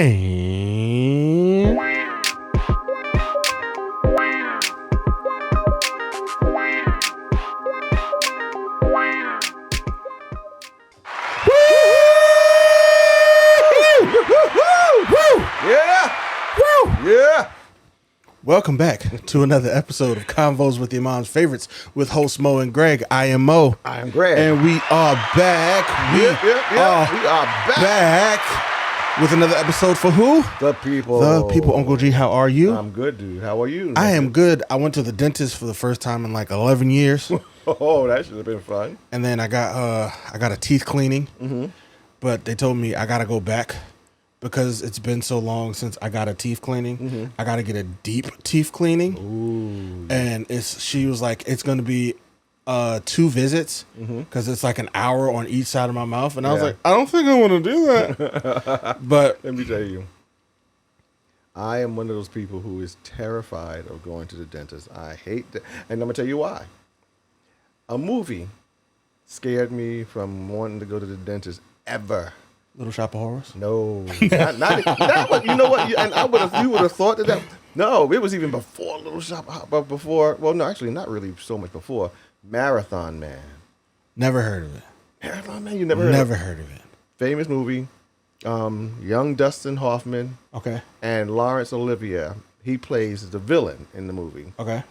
And Yeah. welcome back to another episode of Convos with Your Mom's Favorites with hosts Moe and Greg. I am Moe. I am Greg. And we are back. We are back with another episode for who? The people. The people. Uncle G, how are you? I'm good, dude. How are you? I am good. I went to the dentist for the first time in like 11 years. Oh, that should have been fun. And then I got a teeth cleaning. Mm-hmm. But they told me I got to go back because it's been so long since I got a teeth cleaning. Mm-hmm. I got to get a deep teeth cleaning. Ooh. And she was like, it's going to be 2 visits because it's like an hour on each side of my mouth. And I was like, I don't think I want to do that. But let me tell you, I am one of those people who is terrified of going to the dentist. I hate that. And I'm going to tell you why. A movie scared me from wanting to go to the dentist ever. Little Shop of Horrors? No, not what, you know what? You would have thought that. No, it was even before Little Shop, but before. Well, no, actually, not really so much before. Marathon Man. Never heard of it. Marathon Man, you never heard of it? Never heard of it. Famous movie. Young Dustin Hoffman. Okay. And Laurence Olivier. He plays the villain in the movie. Okay.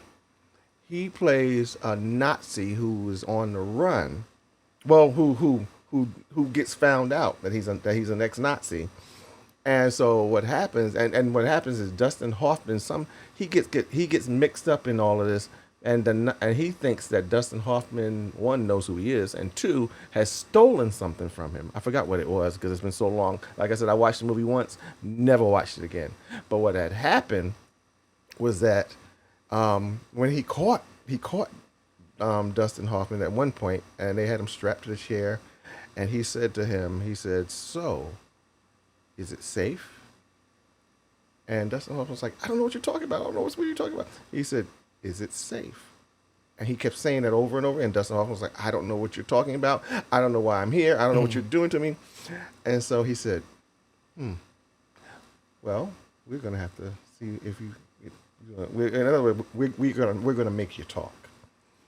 He plays a Nazi who is on the run. Well, who gets found out that he's an ex-Nazi, and so what happens? And what happens is Dustin Hoffman he gets mixed up in all of this, and he thinks that Dustin Hoffman, 1, knows who he is, and 2, has stolen something from him. I forgot what it was because it's been so long. Like I said, I watched the movie once, never watched it again. But what had happened was that when he caught Dustin Hoffman at one point, and they had him strapped to the chair. And he said to him, so, is it safe? And Dustin Hoffman was like, I don't know what you're talking about. I don't know what you're talking about. He said, is it safe? And he kept saying it over and over. And Dustin Hoffman was like, I don't know what you're talking about. I don't know why I'm here. I don't know what you're doing to me. And so he said, well, we're going to have to see if you, in other words, we're going to make you talk.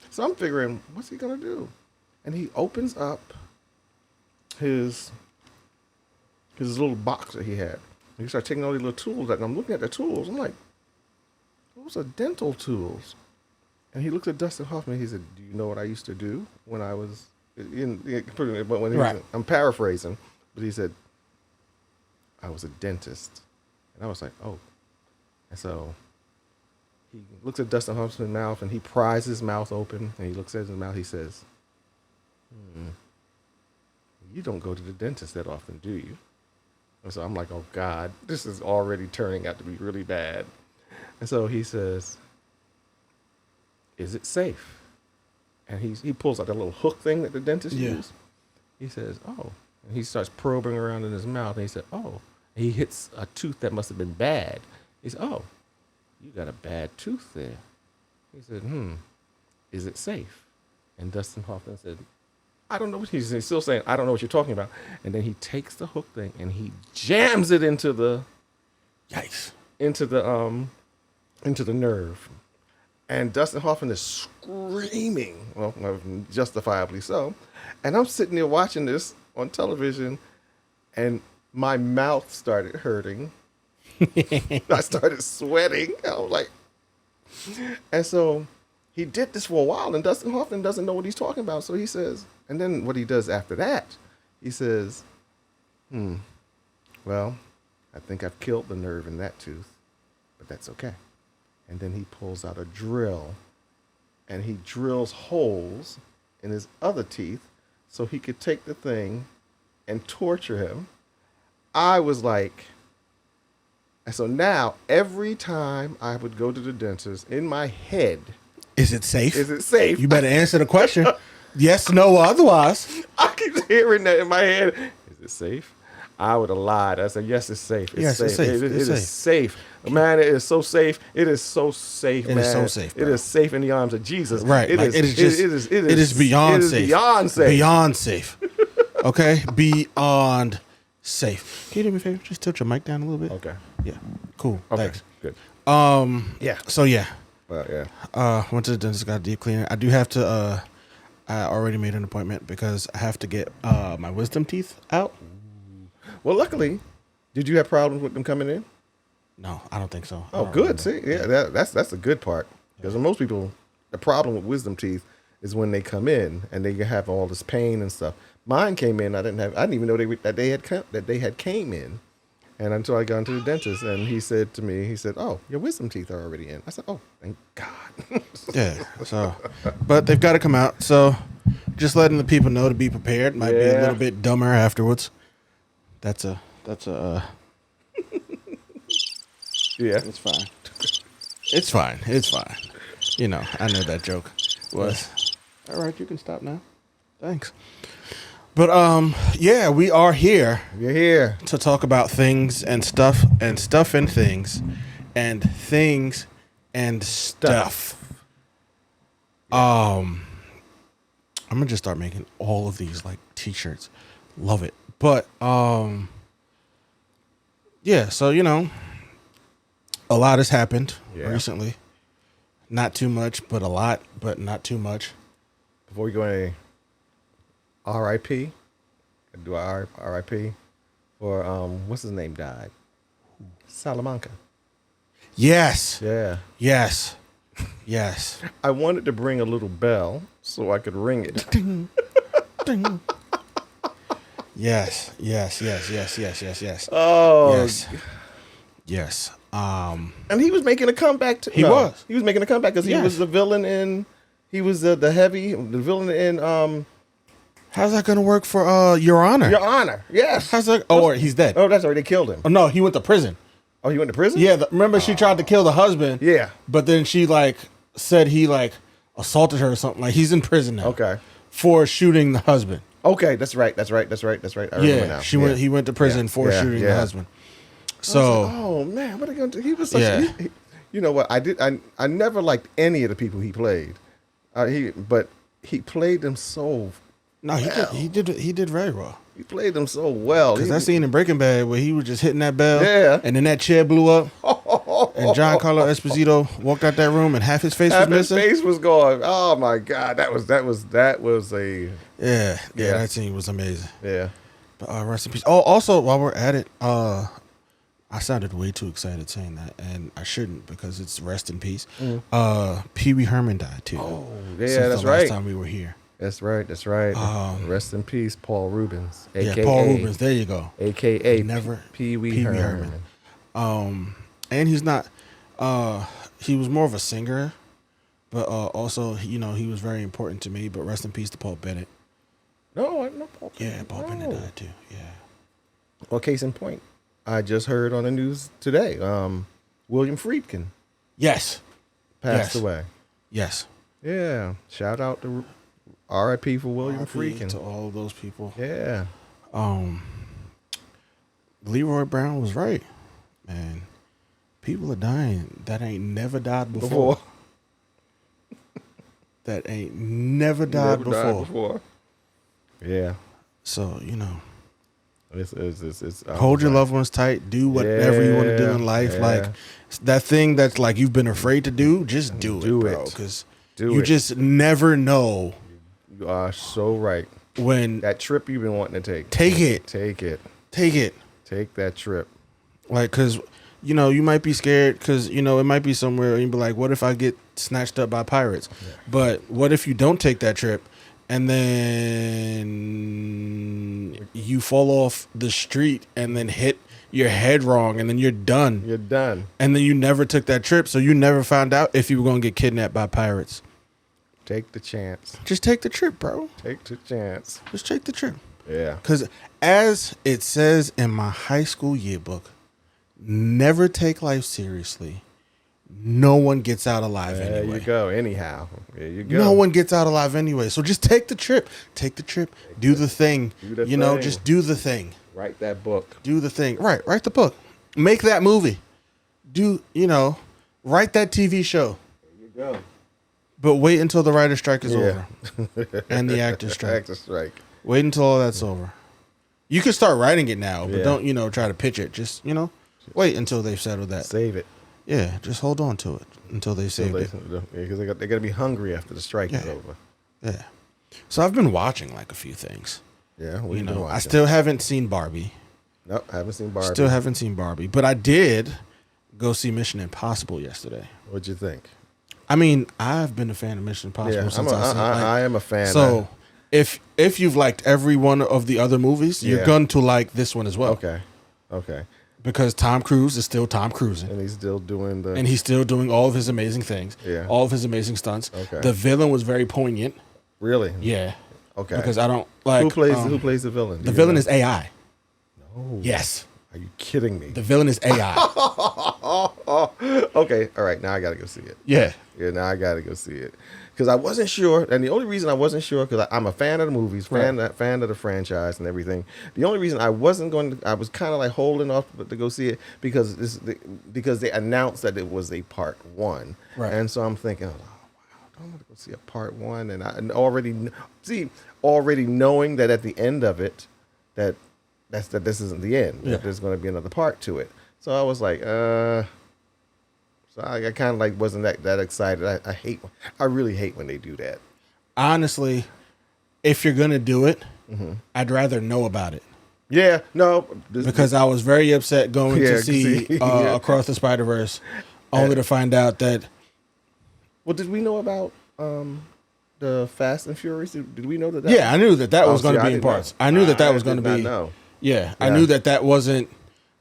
So I'm figuring, what's he going to do? And he opens up his little box that he had. He started taking all these little tools out, and I'm looking at the tools. I'm like, those are dental tools. And he looked at Dustin Hoffman. He said, do you know what I used to do when I was I'm paraphrasing, but he said, I was a dentist. And I was like, oh. And so he looks at Dustin Hoffman's mouth, and he pries his mouth open, and he looks at his mouth. He says, you don't go to the dentist that often, do you? And so I'm like, oh, God, this is already turning out to be really bad. And so he says, is it safe? And he pulls out that little hook thing that the dentist use. He says, oh. And he starts probing around in his mouth. And he said, oh. And he hits a tooth that must have been bad. He said, oh, you got a bad tooth there. He said, is it safe? And Dustin Hoffman said, I don't know what he's still saying. I don't know what you're talking about. And then he takes the hook thing and he jams it into the nerve. And Dustin Hoffman is screaming, well, justifiably so. And I'm sitting there watching this on television, and my mouth started hurting. I started sweating. I was like, and so he did this for a while, and Dustin Hoffman doesn't know what he's talking about. So he says, and then what he does after that, he says, well, I think I've killed the nerve in that tooth, but that's okay. And then he pulls out a drill, and he drills holes in his other teeth so he could take the thing and torture him. I was like, and so now every time I would go to the dentist, in my head, is it safe? Is it safe? You better answer the question. Yes, no, or otherwise. I keep hearing that in my head. Is it safe? I would have lied. I said, yes, it's safe. It's safe. It is safe. Man, it is so safe. It is so safe, man. It is so safe, bro. It is safe in the arms of Jesus. Right. It is beyond safe. Beyond safe. Beyond safe. Okay? Beyond safe. Can you do me a favor? Just tilt your mic down a little bit. Okay. Yeah. Cool. Okay. Thanks. Good. Yeah. So yeah. Well, yeah. Went to the dentist, got a deep cleaning. I do have to. I already made an appointment because I have to get my wisdom teeth out. Well, luckily, did you have problems with them coming in? No, I don't think so. Oh, good. See, yeah, that's the good part. Because most people, the problem with wisdom teeth is when they come in and they have all this pain and stuff. Mine came in. I didn't even know that they had came in, and until I got into the dentist, and he said to me, "Oh, your wisdom teeth are already in." I said, "Oh, thank God." Yeah. So, but they've got to come out. So, just letting the people know to be prepared. Might be a little bit dumber afterwards. That's a. Yeah, It's fine. It's fine. It's fine. You know, I know that joke was. All right, you can stop now. Thanks. But yeah, we are here you're here. to talk about things and stuff and stuff and things and things and stuff. I'm gonna just start making all of these like t-shirts. Love it. But yeah, so you know, a lot has happened recently. Not too much, but a lot, but not too much. Before we go any R.I.P. Do our R.I.P. for what's his name died? Salamanca. Yes. Yeah. Yes. Yes. I wanted to bring a little bell so I could ring it. Ding. Ding. Yes. Yes. Yes. Yes. Yes. Yes. Yes. Oh. Yes. Yes. And he was making a comeback. He was making a comeback because he was the villain in. He was the villain in. How's that gonna work for Your Honor? Your Honor. Yes. How's that? Oh, he's dead. Oh, that's right. They killed him. Oh no, he went to prison. Oh, he went to prison. Yeah. Remember, she tried to kill the husband. Yeah. But then she like said he like assaulted her or something. Like he's in prison now. Okay. For shooting the husband. Okay, that's right. I remember now. He went to prison for shooting the husband. So, like, oh man, what are they gonna do? He was such. You know what? I never liked any of the people he played. But he played them so. No, he did very well. He played them so well. Because that scene in Breaking Bad where he was just hitting that bell, and then that chair blew up, and Giancarlo Esposito walked out that room and half his face was missing. His face was gone. Oh my God, that was a that scene was amazing. Yeah. But rest in peace. Oh, also while we're at it, I sounded way too excited saying that, and I shouldn't because it's rest in peace. Pee Wee Herman died too. Oh yeah, since that's the right. Last time we were here. That's right. Rest in peace, Paul Rubens, aka Paul Rubens. There you go. AKA Never Pee Wee Herman. And he's not. He was more of a singer, but also he was very important to me. But rest in peace to Paul Bennett. No, Paul. Yeah, Paul Bennett died too. Yeah. Well, case in point, I just heard on the news today. William Friedkin. Yes. Passed away. Yes. Yeah. Shout out to R.I.P. for William Friedkin. To all of those people. Yeah. Leroy Brown was right, man. People are dying that ain't never died before. That ain't never died before. Yeah. So It's hold your loved ones tight. Do whatever you want to do in life. Yeah. Like that thing that's like you've been afraid to do. Just do it, bro. Because you just never know. You are so right. When that trip you've been wanting to take. Take it. Take that trip. Like, because you might be scared because it might be somewhere and you be like, what if I get snatched up by pirates? Yeah. But what if you don't take that trip? And then you fall off the street and then hit your head wrong and then you're done. You're done. And then you never took that trip, so you never found out if you were going to get kidnapped by pirates. Take the chance. Just take the trip, bro. Take the chance. Just take the trip. Yeah. Because as it says in my high school yearbook, never take life seriously. No one gets out alive anyway. There you go. Anyhow, there you go. No one gets out alive anyway. So just take the trip. Take the trip. Do the thing. Just do the thing. Write that book. Do the thing. Right. Write the book. Make that movie. Write that TV show. There you go. But wait until the writer's strike is over. And the actor's strike. Actor's strike. Wait until all that's over. You can start writing it now, but Yeah. don't try to pitch it. Just wait until they've settled that. Save it. Yeah, just hold on to it until they saved it. Because they're going to be hungry after the strike is over. Yeah. So I've been watching like a few things. Yeah, we've been watching. I still haven't seen Barbie. Nope, haven't seen Barbie. Still haven't seen Barbie, but I did go see Mission Impossible yesterday. What'd you think? I mean, I've been a fan of Mission Impossible since I am a fan. So if you've liked every one of the other movies, you're going to like this one as well. Okay. Because Tom Cruise is still Tom Cruising. And he's still doing he's still doing all of his amazing things. Yeah. All of his amazing stunts. Okay. The villain was very poignant. Really? Yeah. Okay. Because I don't like who plays the villain? The villain is AI. No. Yes. Are you kidding me? The villain is AI. Okay. All right. Now I got to go see it. Yeah. Yeah. Now I got to go see it because I wasn't sure, and the only reason I wasn't sure because I'm a fan of the movies, fan of the franchise and everything. The only reason I wasn't going to, I was kind of like holding off to go see it because they announced that it was a part 1, Right. and so I'm thinking, oh wow, I want to go see a part 1, and I already knowing that at the end of it that this isn't the end. Yeah. That there's going to be another part to it. So I was like, So I kind of like wasn't that excited. I really hate when they do that. Honestly, if you're gonna do it, I'd rather know about it. Yeah, no, Because I was very upset going to see Across the Spider-Verse, only to find out that. Well, did we know about the Fast and Furious? Did we know that? Yeah, I knew that was going to be in parts. I knew that was going to be. No. Yeah, I knew that wasn't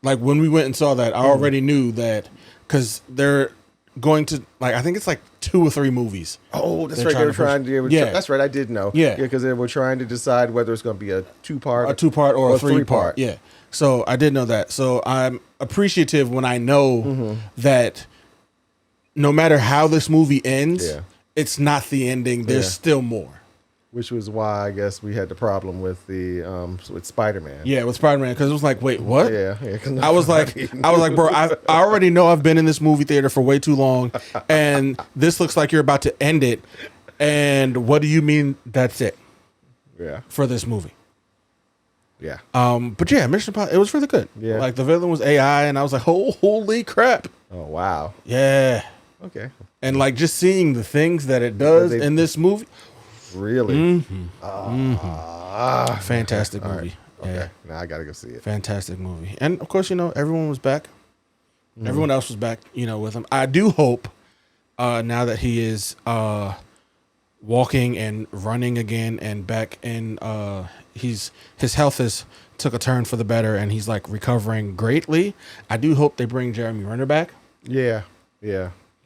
like when we went and saw that. I already knew that because they're going to I think it's like 2 or 3 movies. Oh, that's right. They were trying to. Yeah, that's right. I did know. Yeah, because they were trying to decide whether it's going to be a 2-part, or a 3-part. Yeah. So I did know that. So I'm appreciative when I know that no matter how this movie ends, it's not the ending. There's still more. Which was why I guess we had the problem with with Spider-Man. Yeah, with Spider-Man, because it was like, wait, what? Yeah. I was like, bro, I already know I've been in this movie theater for way too long, and this looks like you're about to end it. And what do you mean that's it? Yeah. For this movie. Yeah. But yeah, Mission Impossible, it was really good. Yeah. Like the villain was AI, and I was like, holy crap. Oh wow. Yeah. Okay. And like just seeing the things that it does in this movie. Really? Fantastic movie. Right. Okay. Yeah. Now I gotta go see it. Fantastic movie. And of course, everyone was back. Everyone else was back, with him. I do hope now that he is walking and running again and back in his health has took a turn for the better and he's like recovering greatly. I do hope they bring Jeremy Renner back. Yeah.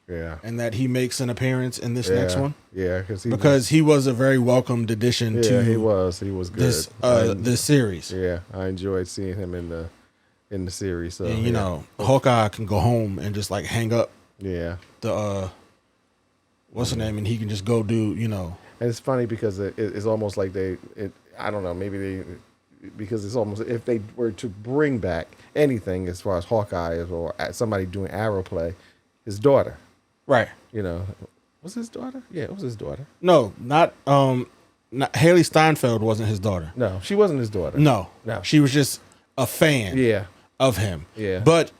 And that he makes an appearance in this next one. Yeah, because he was a very welcomed addition to he was good. This series. Yeah, I enjoyed seeing him in the series. So and, Hawkeye can go home and just like hang up. Yeah. The what's the name, and he can just go do. And it's funny because it's almost like I don't know, maybe because it's almost if they were to bring back anything as far as Hawkeye or somebody doing arrow play, his daughter. Right. Was his daughter? Yeah, it was his daughter. No, not Haley Steinfeld wasn't his daughter. No, she wasn't his daughter. No. She was just a fan of him. Yeah. But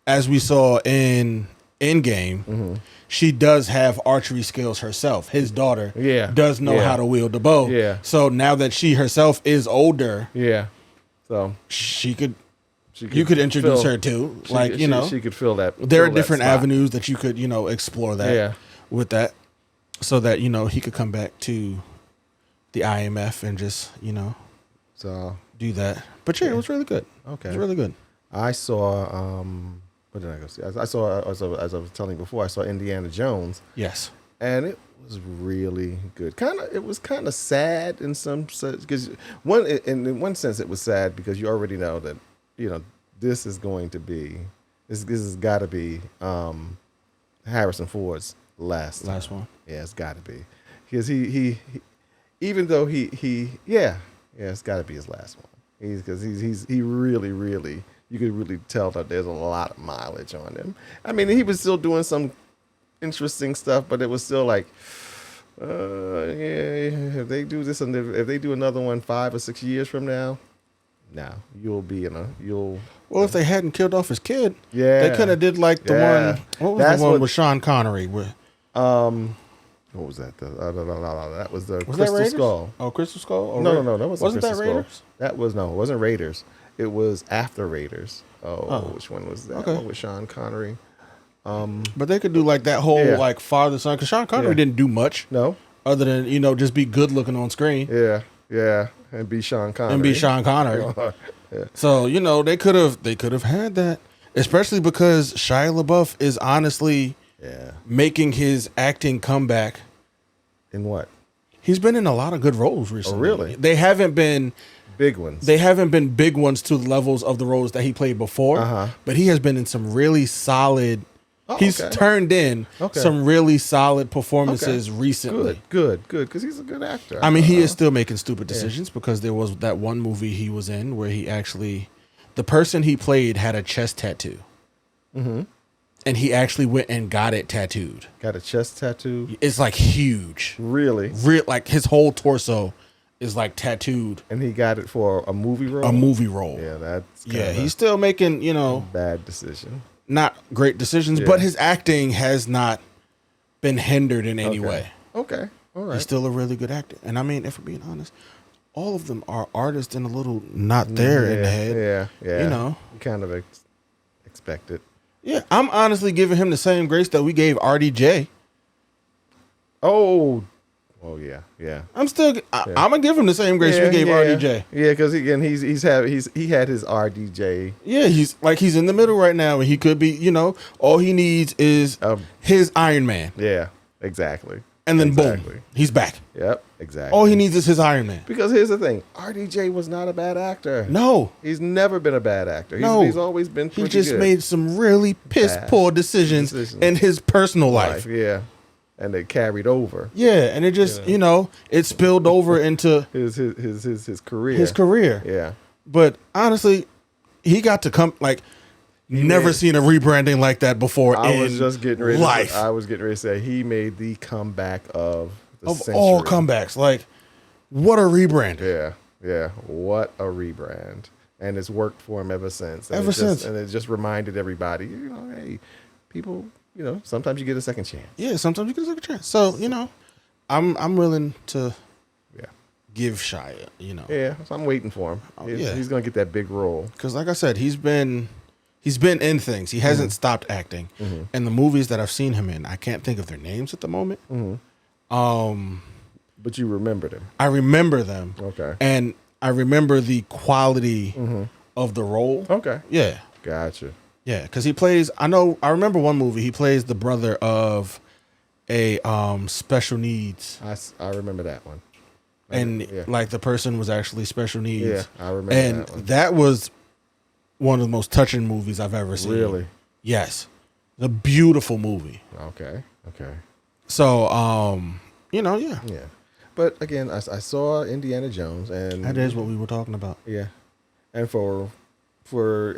as we saw in Endgame, she does have archery skills herself. His daughter does know how to wield the bow. Yeah. So now that she herself is older, so you could introduce her to, she could feel that. There are different avenues that you could, explore that with that, so that he could come back to the IMF and just so do that. But it was really good. Okay, it was really good. I saw what did I go see? I saw as I was telling you before. I saw Indiana Jones. Yes, and it was really good. It was kind of sad in some sense because in one sense it was sad because you already know that this is going to be this has got to be Harrison Ford's last one. Yeah, it's got to be because he even though it's got to be his last one. He really you could really tell that there's a lot of mileage on him. I mean, he was still doing some interesting stuff, but it was still like, if they do this and if they do another one 5 or 6 years from now, No, you'll be in a you'll. Well, if they hadn't killed off his kid, Yeah, they could have did like the Yeah. one. What was That's the one what- with Sean Connery? With What was that? That was the was Crystal that Raiders? Skull. Oh, Crystal Skull. Oh, No. That wasn't that Raiders? That was no. It wasn't Raiders. It was after Raiders. Oh. Which one was that? Okay. One with Sean Connery. But they could do like that whole Yeah. like father son because Sean Connery Yeah. didn't do much No. other than just be good looking on screen Yeah, and be Sean Connery. and be Sean Connery. So they could have had that, especially because Shia LaBeouf is honestly Yeah. making his acting comeback. In what? He's been in a lot of good roles recently. really? They haven't been Big ones. big ones to the levels of the roles that he played before. Uh-huh. But he has been in some really solid. Oh, he's okay. turned in Okay. some really solid performances recently. Good. Because he's a good actor. I mean, he is still making stupid decisions because there was that one movie he was in where the person he played had a chest tattoo. Mm-hmm. And he actually went and got it tattooed. Got a chest tattoo. It's like huge. Really? Like his whole torso is like tattooed. And he got it for a movie role. A movie role. Yeah, that's Yeah, kinda he's still making, bad decision. not great decisions, Yeah. but his acting has not been hindered in any Okay. way. Okay, all right. He's still a really good actor. And I mean, if we're being honest, all of them are artists and a little not there in the head. Yeah. You kind of expect it. Yeah, I'm honestly giving him the same grace that we gave RDJ. Oh yeah. I'm gonna give him the same grace we gave RDJ. Yeah, because again, he had his RDJ. Yeah, he's in the middle right now, and he could be. All he needs is his Iron Man, Yeah, exactly. and then Exactly. boom, he's back. Yep, exactly. All he needs is his Iron Man. Because here's the thing, RDJ was not a bad actor. No, He's never been a bad actor. He's always been he pretty just good. made some really piss poor decisions in his personal life. Yeah, and they carried over Yeah, and it just it spilled over into his career. his career. Yeah. But honestly, he got to come never seen a rebranding like that before I in was just getting ready. life. I was getting ready to say he made the comeback of the Of century. all comebacks. Like, what a rebrand. Yeah. What a rebrand, and it's worked for him ever since. And it just reminded everybody, hey, people, sometimes you get a second chance. Yeah, sometimes you get a second chance. So, I'm willing to give Shia, Yeah, so I'm waiting for him. He's gonna get that big role. Because like I said, he's been in things. He hasn't stopped acting. And the movies that I've seen him in, I can't think of their names at the moment. But you remembered him. I remember them. Okay. And I remember the quality of the role. Okay. Yeah. Gotcha. Yeah, because he plays. I remember one movie. He plays the brother of a special needs, I remember that one. and like the person was actually special needs. Yeah, I remember and that one. that was one of the most touching movies I've ever seen. Really? Yes, a beautiful movie. Okay. So, yeah, Yeah. But again, I saw Indiana Jones, and that is what we were talking about. Yeah. And for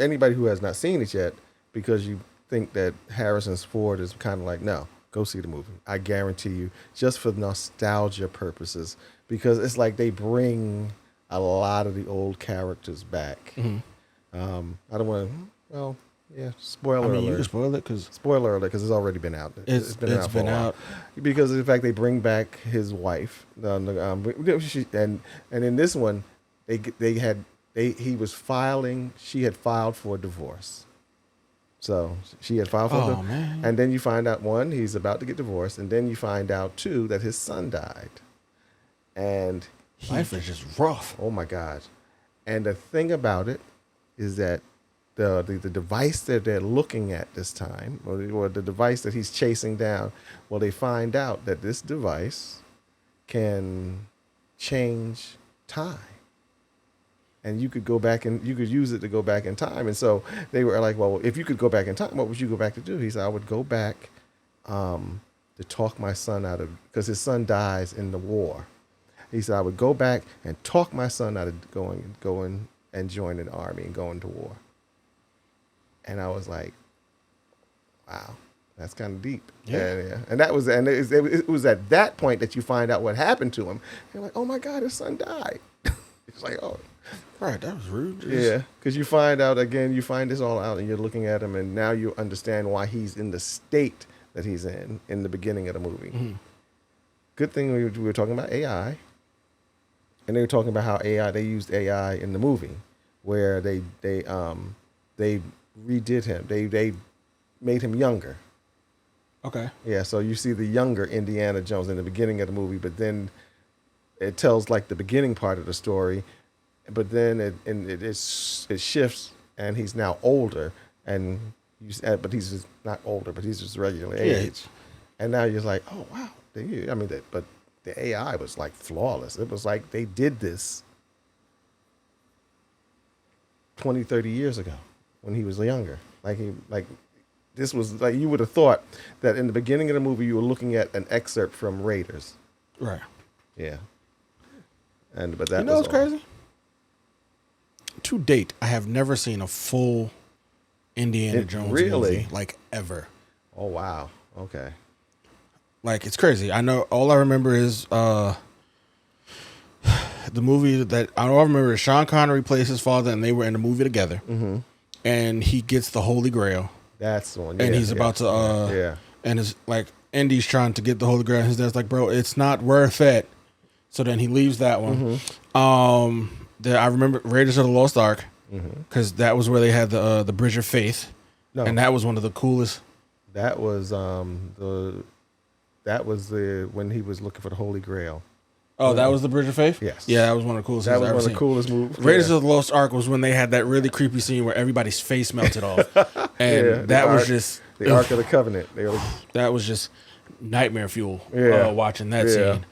anybody who has not seen it yet, because you think that Harrison's Ford is kind of like, no, go see the movie. I guarantee you, just for nostalgia purposes, because it's like they bring a lot of the old characters back. I don't want to, spoiler alert. You can spoil it because Spoiler alert, because it's already been out. It's been out for a while. Because of the fact they bring back his wife, and in this one, she had filed for a divorce. So she had filed for Oh, man. and then you find out, one, he's about to get divorced, and then you find out, two, that his son died. And life is just rough. oh my God. And the thing about it is that the device that they're looking at this time, or the device that he's chasing down, well, they find out that this device can change time. And you could go back and you could use it to go back in time. And so they were like, well, if you could go back in time, what would you go back to do? He said, I would go back to talk my son out of, because his son dies in the war. He said, I would go back and talk my son out of going and joining the army and going to war. And I was like, wow, that's kind of deep. Yeah. And that was, and it was at that point that you find out what happened to him. You're like, oh my God, his son died. It's like, oh. Right, that was rude. Yeah, because you find out again, you find this all out, and you're looking at him, and now you understand why he's in the state that he's in the beginning of the movie. Mm-hmm. Good thing we were talking about AI, and they were talking about how they used AI in the movie, where they redid him, they made him younger. Okay. Yeah, so you see the younger Indiana Jones in the beginning of the movie, but then it tells like the beginning part of the story. But then it shifts, and he's now older, but he's just not older, but he's just regular age. And now you're like, oh wow, but the AI was like flawless. It was like they did this 20, 30 years ago when he was younger. This was like you would have thought that in the beginning of the movie you were looking at an excerpt from Raiders. Right. Yeah. But that what's crazy? To date, I have never seen a full Indiana Jones movie, like, ever. Oh, wow. Okay. Like, it's crazy. I know, all I remember is the movie that, I remember is Sean Connery plays his father, and they were in a movie together. Mm-hmm. And he gets the Holy Grail. That's the one. And he's about to, and it's like, Indy's trying to get the Holy Grail, and his dad's like, bro, it's not worth it. So then he leaves that one. Mm-hmm. I remember Raiders of the Lost Ark, because that was where they had the Bridge of Faith, and that was one of the coolest. That was when he was looking for the Holy Grail. Oh, that was the Bridge of Faith? Yes. Yeah, that was one of the coolest things I've ever seen. That was one of the coolest movies. Raiders of the Lost Ark was when they had that really creepy scene where everybody's face melted off, and that was just the Ark of the Covenant. That was just nightmare fuel. Watching that scene.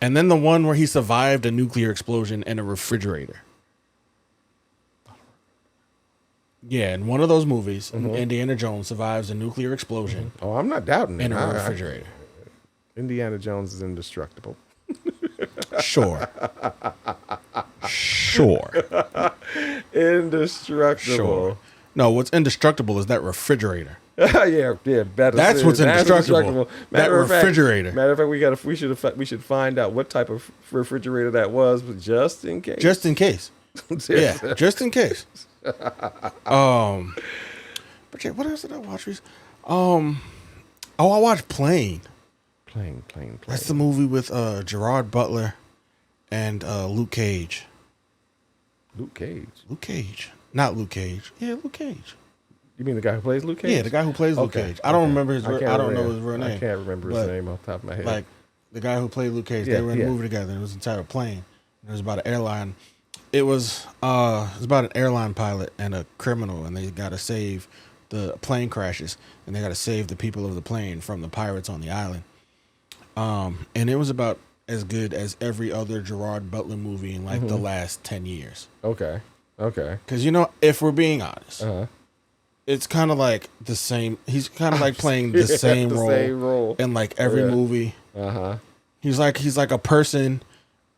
And then the one where he survived a nuclear explosion in a refrigerator. Yeah, in one of those movies, Indiana Jones survives a nuclear explosion. Oh, I'm not doubting it. In a refrigerator. Indiana Jones is indestructible. Sure. Indestructible. Sure. No, what's indestructible is that refrigerator. yeah, better. That's what's indestructible. That refrigerator. Matter of fact, we should find out what type of refrigerator that was, just in case. Just in case. Yeah, just in case. But yeah, what else did I watch? I watched Plane. Plane. That's the movie with Gerard Butler and Luke Cage. Luke Cage. Not Luke Cage. Yeah, Luke Cage. You mean the guy who plays Luke Cage? Yeah, the guy who plays Luke Cage. I don't remember his. I don't know his real name. I can't remember his name off the top of my head. Like the guy who played Luke Cage. They were in a movie together. It was entitled Plane. It was about an airline. It was about an airline pilot and a criminal, and they got to save the plane crashes, and they got to save the people of the plane from the pirates on the island. And it was about as good as every other Gerard Butler movie in like the last 10 years. Okay. Because if we're being honest. It's kind of like the same. He's kind of like playing the same role in like every movie. He's like a person.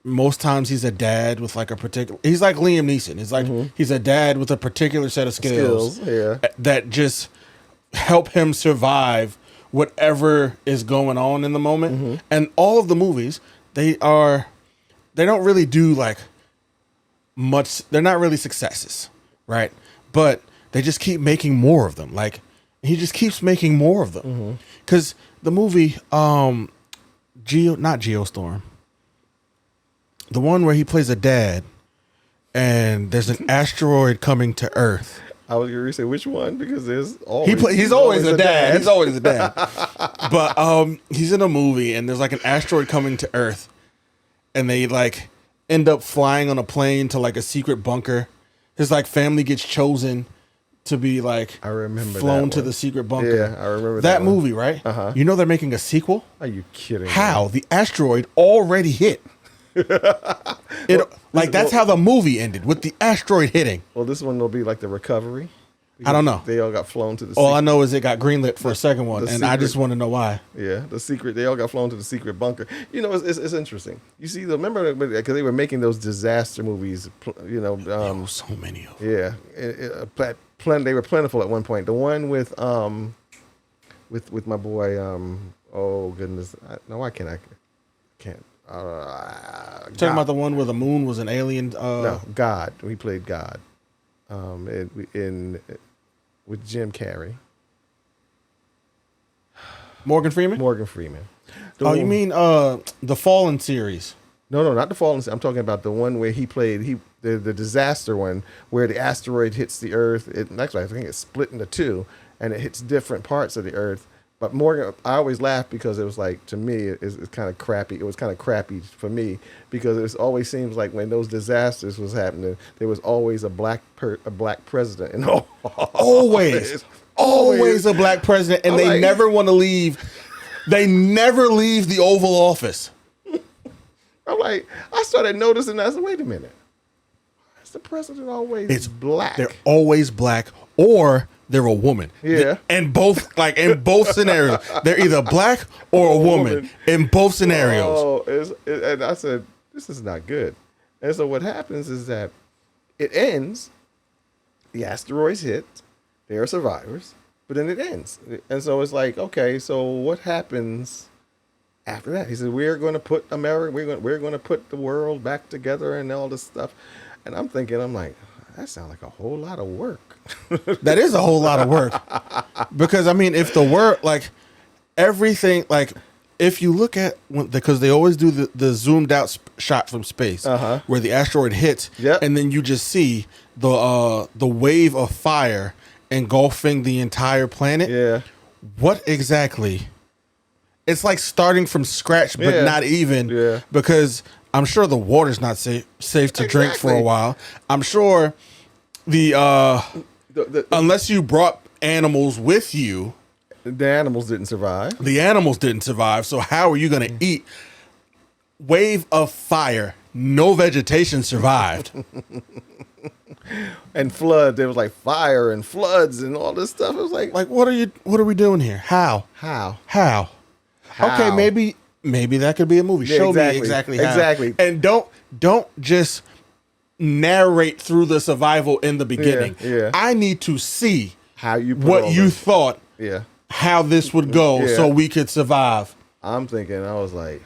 Most times he's a dad with like a particular. He's like Liam Neeson. He's a dad with a particular set of skills that just help him survive whatever is going on in the moment. And all of the movies, they don't really do like much. They're not really successes, right? But they just keep making more of them. Like he just keeps making more of them. Because the movie, not Geostorm, the one where he plays a dad, and there's an asteroid coming to Earth. I was going to say which one, because there's always he's always a dad. He's always a dad. But he's in a movie, and there's like an asteroid coming to Earth, and they like end up flying on a plane to like a secret bunker. His like family gets chosen to be like flown to the secret bunker. Yeah, I remember that movie, right? You know they're making a sequel? Are you kidding me? How? The asteroid already hit. That's how the movie ended, with the asteroid hitting. Well, this one will be like the recovery. I don't know. They all got flown to the All I know is it got greenlit for a second one, and I just want to know why. Yeah, they all got flown to the secret bunker. It's interesting. You see, remember, because they were making those disaster movies, so many of them. Yeah. They were plentiful at one point. The one with my boy, oh goodness. No, I can't. Talking about the one where the moon was an alien. No, God. We played God. With Jim Carrey. Morgan Freeman. Morgan Freeman. You mean the Fallen series? No, not the Fallen. I'm talking about the one where he played the disaster one where the asteroid hits the Earth. Actually, I think it's split into two, and it hits different parts of the Earth. But Morgan, I always laugh because it was like, to me, it's kind of crappy. It was kind of crappy for me because it always seems like when those disasters was happening, there was always a black president. And always a black president, and they never want to leave. They never leave the Oval Office. I'm like, I started noticing that. I said, wait a minute. Why is the president always black? They're always black, or they're a woman. Yeah. And both scenarios. They're either black or a woman in both scenarios. And I said, this is not good. And so what happens is that it ends, the asteroids hit, they are survivors, but then it ends. And so it's like, okay, so what happens after that? He said, we're going to put America, we're going to put the world back together and all this stuff. And I'm like, that sounds like a whole lot of work. That is a whole lot of work. Because, I mean, if the work, like, everything, like, if you look at, because they always do the zoomed out shot from space, where the asteroid hits, and then you just see the wave of fire engulfing the entire planet. Yeah. What exactly? It's like starting from scratch, but not even. Yeah. Because I'm sure the water's not safe to drink for a while. I'm sure unless you brought animals with you, the animals didn't survive. The animals didn't survive. So how are you going to eat? Wave of fire. No vegetation survived. And flood. There was like fire and floods and all this stuff. It was like what are we doing here? How? Okay, maybe that could be a movie. Yeah, Show exactly. me exactly how. Exactly. And don't just narrate through the survival in the beginning. Yeah. I need to see how you thought. Yeah. How this would go so we could survive. I'm thinking, I was like,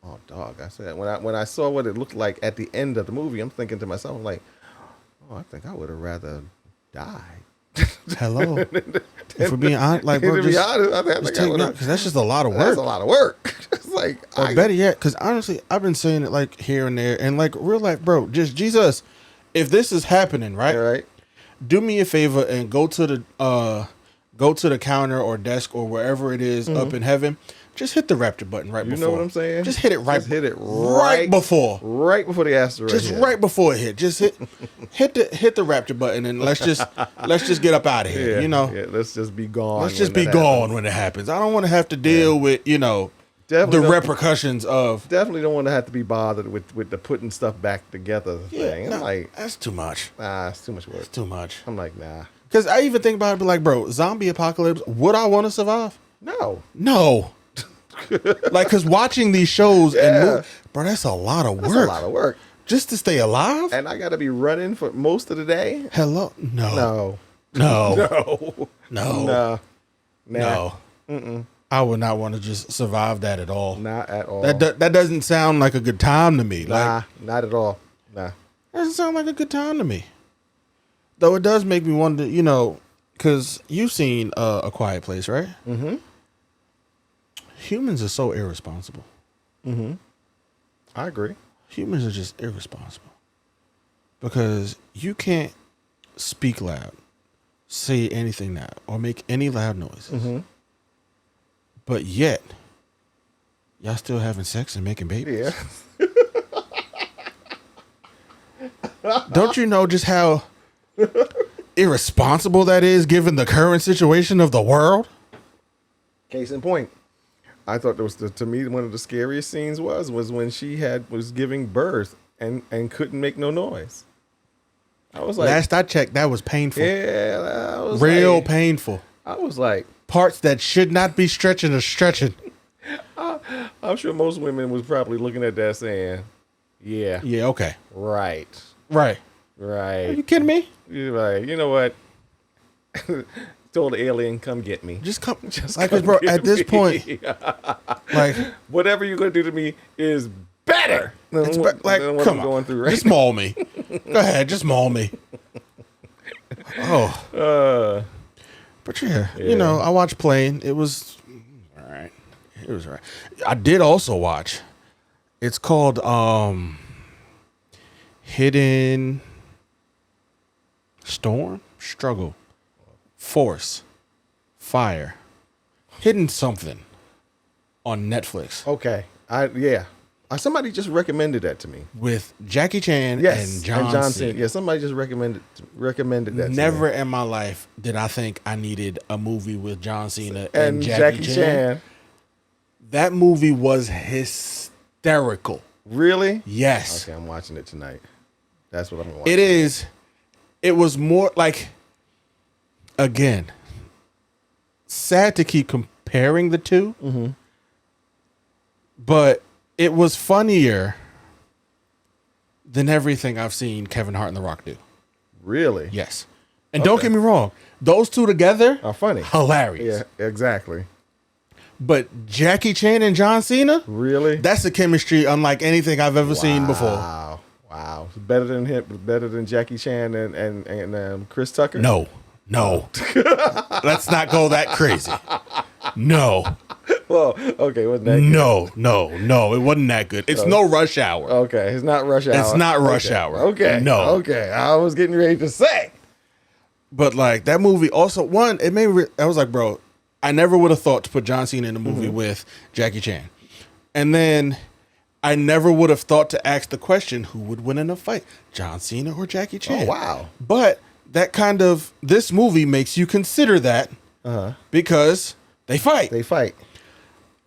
oh dog. I said when I saw what it looked like at the end of the movie, I'm thinking to myself, I'm like, oh, I think I would have rather died. Hello. If we're being honest, like, bro, to be honest, I think because that's just a lot of work. That's a lot of work. It's like, or better yet, because honestly, I've been saying it like here and there, and like real life, bro. Just Jesus, if this is happening, right? Do me a favor and go to the counter or desk or wherever it is up in heaven. Just hit the rapture button right before. You know what I'm saying? Just hit it right. Just hit it right before. Right before the asteroid. Just hit. Right before it hit. Just hit the rapture button and let's just get up out of here. Yeah, you know. Yeah, let's just be gone. Let's just be gone when it happens. I don't want to have to deal with the repercussions of. Definitely don't want to have to be bothered with the putting stuff back together thing. I'm like, that's too much. Nah, it's too much work. It's too much. I'm like, nah. Because I even think about it, be like, bro, zombie apocalypse. Would I want to survive? No. Like, because watching these shows and bro, that's a lot of work. That's a lot of work just to stay alive. And I got to be running for most of the day. Hello, no. I would not want to just survive that at all. Not at all. That doesn't sound like a good time to me. Nah, not at all. Nah, doesn't sound like a good time to me. Though it does make me wonder, because you've seen A Quiet Place, right? Mm-hmm. Humans are so irresponsible. Mm-hmm. I agree. Humans are just irresponsible. Because you can't speak loud, say anything loud, or make any loud noises. Mm-hmm. But yet, y'all still having sex and making babies. Yeah. Don't you know just how irresponsible that is given the current situation of the world? Case in point. I thought to me, one of the scariest scenes was when she was giving birth and couldn't make no noise. I was like, last I checked, that was painful. Yeah, that was real painful. I was like, parts that should not be stretching are stretching. I'm sure most women was probably looking at that saying, yeah. Yeah, okay. Right. Are you kidding me? You're like, you know what? told the alien, "Come get me." Just come. Just Like, come bro, get at this me. point, like, Whatever you're gonna do to me is better than it's what, like, than what come I'm on, going through right just now. maul me. Go ahead, just maul me. Oh, but yeah, you know, I watched Plane. It was all right. It was all right. I did also watch. It's called Hidden Storm, Struggle, Force, Fire, Hidden something on Netflix Okay, somebody just recommended that to me. with Jackie Chan Yes, and John Cena. Yeah, somebody just recommended that. To me. Never in my life did I think I needed a movie with John Cena And Jackie Chan. That movie was hysterical. Really? Yes. Okay, I'm watching it tonight. That's what I'm watching. It is. It was more like, again, sad to keep comparing the two, but it was funnier than everything I've seen Kevin Hart and The Rock do. Really? Yes. And don't get me wrong, those two together Are funny. hilarious. Yeah, exactly. But Jackie Chan and John Cena, Really? that's a chemistry unlike anything I've ever seen before. Wow. It's better than him. Better than Jackie Chan and Chris Tucker. No. Let's not go that crazy. No. Well, okay. Wasn't that good? No. It wasn't that good. It's no Rush Hour. Okay, it's not Rush Hour. It's not Rush Okay. Hour. Okay. No. Okay. I was getting ready to say. But like that movie also, one, it made me, I was like, bro, I never would have thought to put John Cena in a movie with Jackie Chan. And then I never would have thought to ask the question, who would win in a fight, John Cena or Jackie Chan? Oh, wow. But that kind of, this movie makes you consider that because they fight. They fight.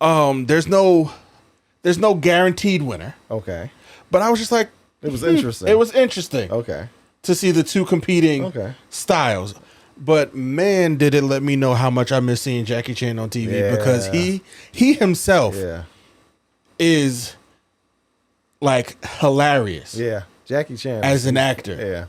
There's no guaranteed winner. Okay. But I was just like, It was interesting. It was interesting Okay. to see the two competing styles. But man, did it let me know how much I miss seeing Jackie Chan on TV because he himself is like hilarious. Yeah. Jackie Chan as an actor.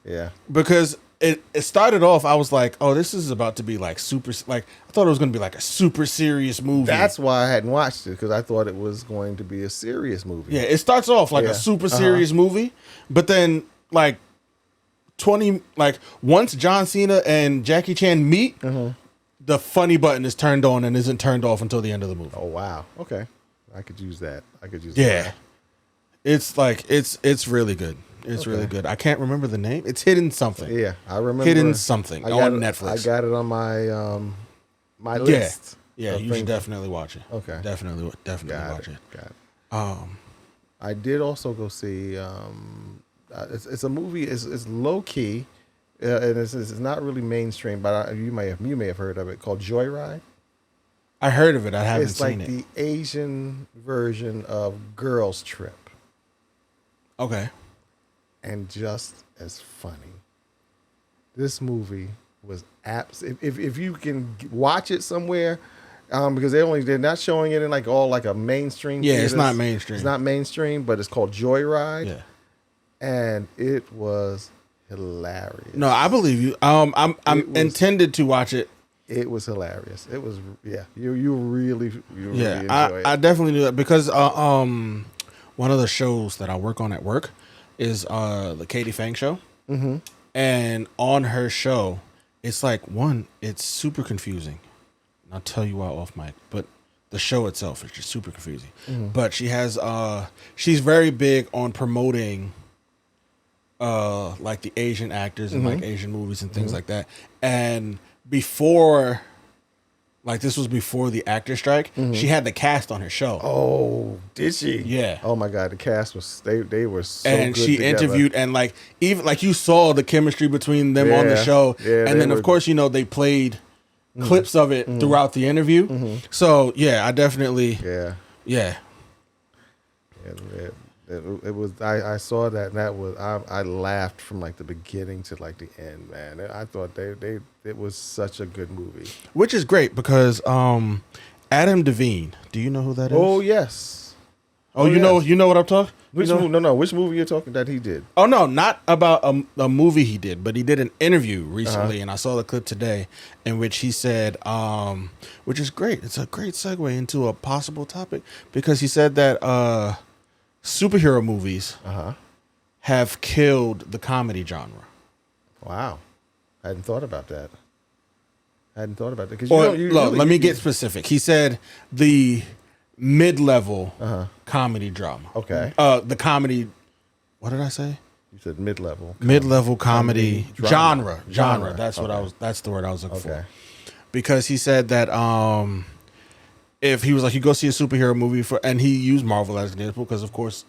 Yeah. Because it started off, I was like, oh, this is about to be like super, like I thought it was going to be like a super serious movie. That's why I hadn't watched it, because I thought it was going to be a serious movie. Yeah, it starts off like a super serious movie, but then like once John Cena and Jackie Chan meet, the funny button is turned on and isn't turned off until the end of the movie. Oh wow. Okay. I could use that. Yeah. That. It's like it's really good. It's really good. I can't remember the name. It's Hidden something. Yeah, I remember Hidden something on Netflix. I got it on my my list. Yeah, you should definitely watch it. Okay. Definitely watch it. Got it. I did also go see it's a movie. It's low key, and it's not really mainstream. But you may have heard of it, called Joyride. I heard of it. I haven't It's seen like it. the Asian version of Girls Trip, Okay. and just as funny. This movie was if you can watch it somewhere, because they're not showing it in like a mainstream. Yeah, it's theaters. not mainstream. It's not mainstream, but it's called Joyride. Yeah. And it was hilarious. No, I believe you. I'm intended to watch it. It was hilarious. It was You really enjoy it. I definitely do that because one of the shows that I work on at work is the Katie Fang show. Mm-hmm. And on her show, it's like it's super confusing. I'll tell you why off mic, but the show itself is just super confusing. Mm-hmm. But she has she's very big on promoting like the Asian actors and like Asian movies and things like that. And before, like this was before the actor strike, she had the cast on her show. Oh, did she? Yeah. Oh my God, the cast was they were so and good she together. interviewed and like even like you saw the chemistry between them on the show. Yeah, and then of course, they played clips of it throughout the interview. So yeah, I definitely It was. I saw that, and that was. I laughed from like the beginning to like the end, man. I thought it was such a good movie. Which is great because Adam Devine, do you know who that is? Oh yes. Oh, you know what I'm talking? Which you know? movie? No, which movie you're talking that he did? Oh no, not about a movie he did, but he did an interview recently, and I saw the clip today in which he said, which is great. It's a great segue into a possible topic because he said that superhero movies have killed the comedy genre. Wow, I hadn't thought about that. Because let me get specific. He said the mid-level comedy drama. Okay. The comedy. What did I say? You said mid-level. Mid-level comedy genre. That's what Okay. That's the word I was looking Okay. for. Because he said that if he was like, you go see a superhero movie and he used Marvel as an example because of course